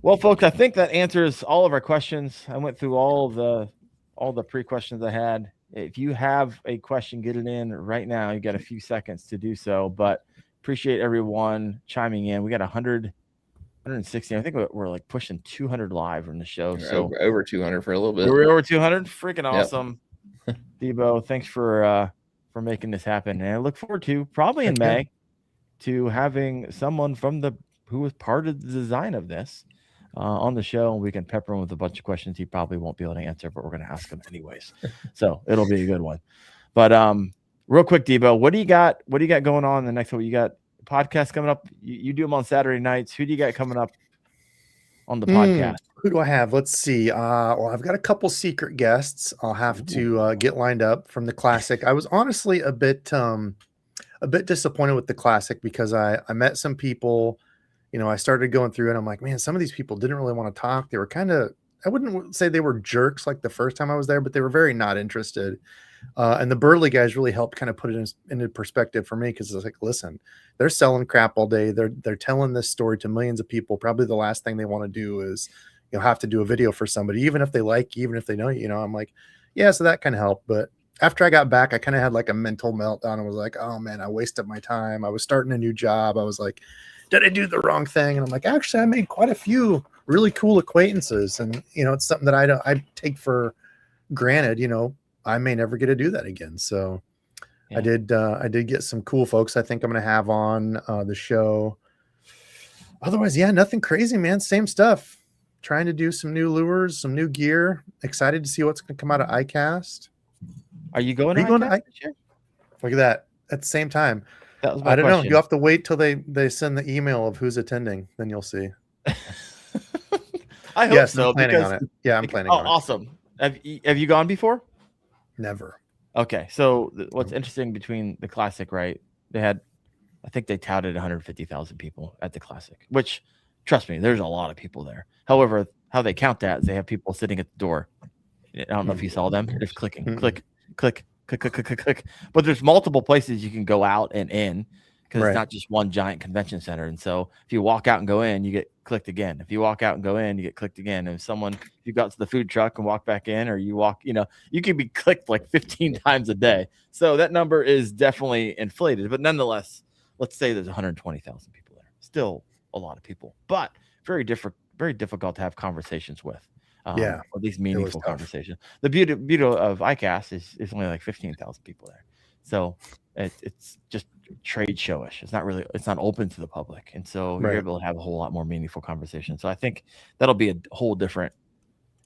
Well, folks, I think that answers all of our questions. I went through all the pre-questions I had. If you have a question, get it in right now. You got a few seconds to do so, but appreciate everyone chiming in. We got 160. I think we're like pushing 200 live on the show. So over 200 for a little bit. We're over 200. Freaking awesome. Yep. Debo, thanks for making this happen. And I look forward to probably in May to having someone who was part of the design of this on the show, and we can pepper him with a bunch of questions he probably won't be able to answer, but we're going to ask him anyways. So it'll be a good one. But real quick, Debo, what do you got going on the next week? You got podcasts coming up. You do them on Saturday nights. Who do you got coming up on the podcast? Who do I have? Let's see. Well, I've got a couple secret guests. I'll have to get lined up from the Classic. I was honestly a bit disappointed with the Classic because I met some people. You know, I started going through and I'm like, man, some of these people didn't really want to talk. They were kind of, I wouldn't say they were jerks like the first time I was there, but they were very not interested. And the Berkeley guys really helped kind of put it into perspective for me, because it's like, listen, they're selling crap all day. They're telling this story to millions of people. Probably the last thing they want to do is, you know, have to do a video for somebody, even if they like, even if they know you. You know, I'm like, yeah, so that kind of helped. But after I got back, I kind of had like a mental meltdown. I was like, oh man, I wasted my time. I was starting a new job. I was like, did I do the wrong thing? And I'm like, actually, I made quite a few really cool acquaintances. And, you know, it's something that I take for granted. You know, I may never get to do that again. So yeah. I did get some cool folks I think I'm going to have on the show. Otherwise, yeah, nothing crazy, man. Same stuff. Trying to do some new lures, some new gear. Excited to see what's going to come out of ICAST. Are you going to ICAST this year? Look at that. At the same time. That was my I don't question. know. You have to wait till they send the email of who's attending. Then you'll see. I hope so. I'm planning on it. Yeah, I'm planning on it. Awesome. Have you gone before? Never. Okay. So what's interesting between the Classic, right? I think they touted 150,000 people at the Classic, which, trust me, there's a lot of people there. However, how they count that is they have people sitting at the door. I don't know if you saw them. They're just clicking, click, click, click, click, click, click, click. But there's multiple places you can go out and in, because it's not just one giant convention center. And so if you walk out and go in, you get clicked again. If you walk out and go in, you get clicked again. And if you got to the food truck and walk back in, or you walk, you know, you can be clicked like 15 times a day. So that number is definitely inflated. But nonetheless, let's say there's 120,000 people there. Still a lot of people, but very difficult to have conversations with. Or at least meaningful conversation. The beauty of ICAST is only like 15,000 people there. So it's just trade showish. It's not open to the public. And so you're able to have a whole lot more meaningful conversation. So I think that'll be a whole different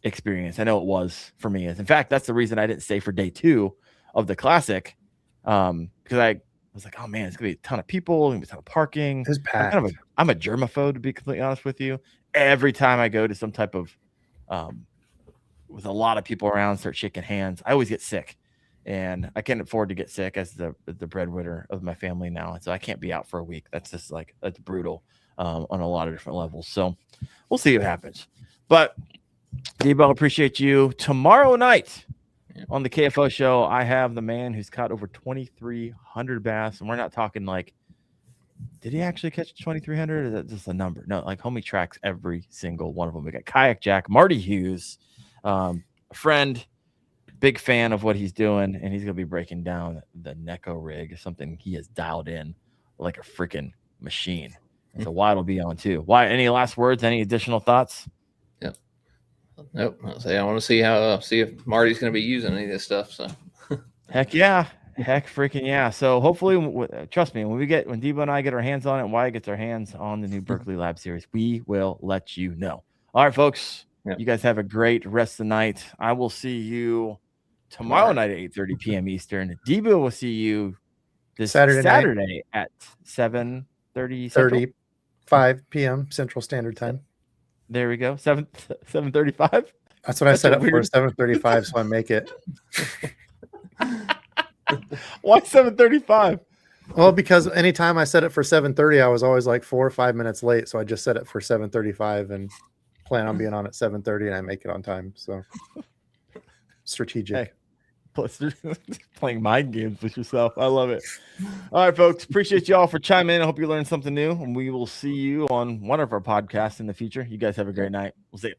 experience. I know it was for me. In fact, that's the reason I didn't stay for day 2 of the Classic. Because I was like, oh man, it's gonna be a ton of people, a ton of parking. It's packed. I'm a germaphobe, to be completely honest with you. Every time I go to some type of with a lot of people around, start shaking hands, I always get sick, and I can't afford to get sick as the breadwinner of my family now. And so I can't be out for a week. That's just that's brutal on a lot of different levels. So we'll see what happens. But Debo, appreciate you. Tomorrow night, On the KFO show, I have the man who's caught over 2,300 bass, and we're not talking like, did he actually catch 2,300? Or is that just a number? No, like homie tracks every single one of them. We got Kayak Jack, Marty Hughes, a friend, big fan of what he's doing, and he's gonna be breaking down the Neko rig, something he has dialed in like a freaking machine. And so Wyatt will be on too. Wyatt, any last words? Any additional thoughts? Nope. I want to see if Marty's going to be using any of this stuff. So, heck yeah, heck freaking yeah. So hopefully, trust me, when Debo and I get our hands on it, and Wyatt gets our hands on the new Berkeley Lab Series, we will let you know. All right, folks, you guys have a great rest of the night. I will see you tomorrow night at 8:30 p.m. Eastern. Debo will see you this Saturday at 7:35 p.m. Central Standard Time. There we go. 7:35. That's what I set up for 7:35, so I make it. Why 7:35? Well, because anytime I set it for 7:30, I was always like 4 or 5 minutes late. So I just set it for 7:35 and plan on being on at 7:30, and I make it on time. So strategic. Hey, plus playing mind games with yourself. I love it. All right, folks. Appreciate you all for chiming in. I hope you learned something new, and we will see you on one of our podcasts in the future. You guys have a great night. We'll see you.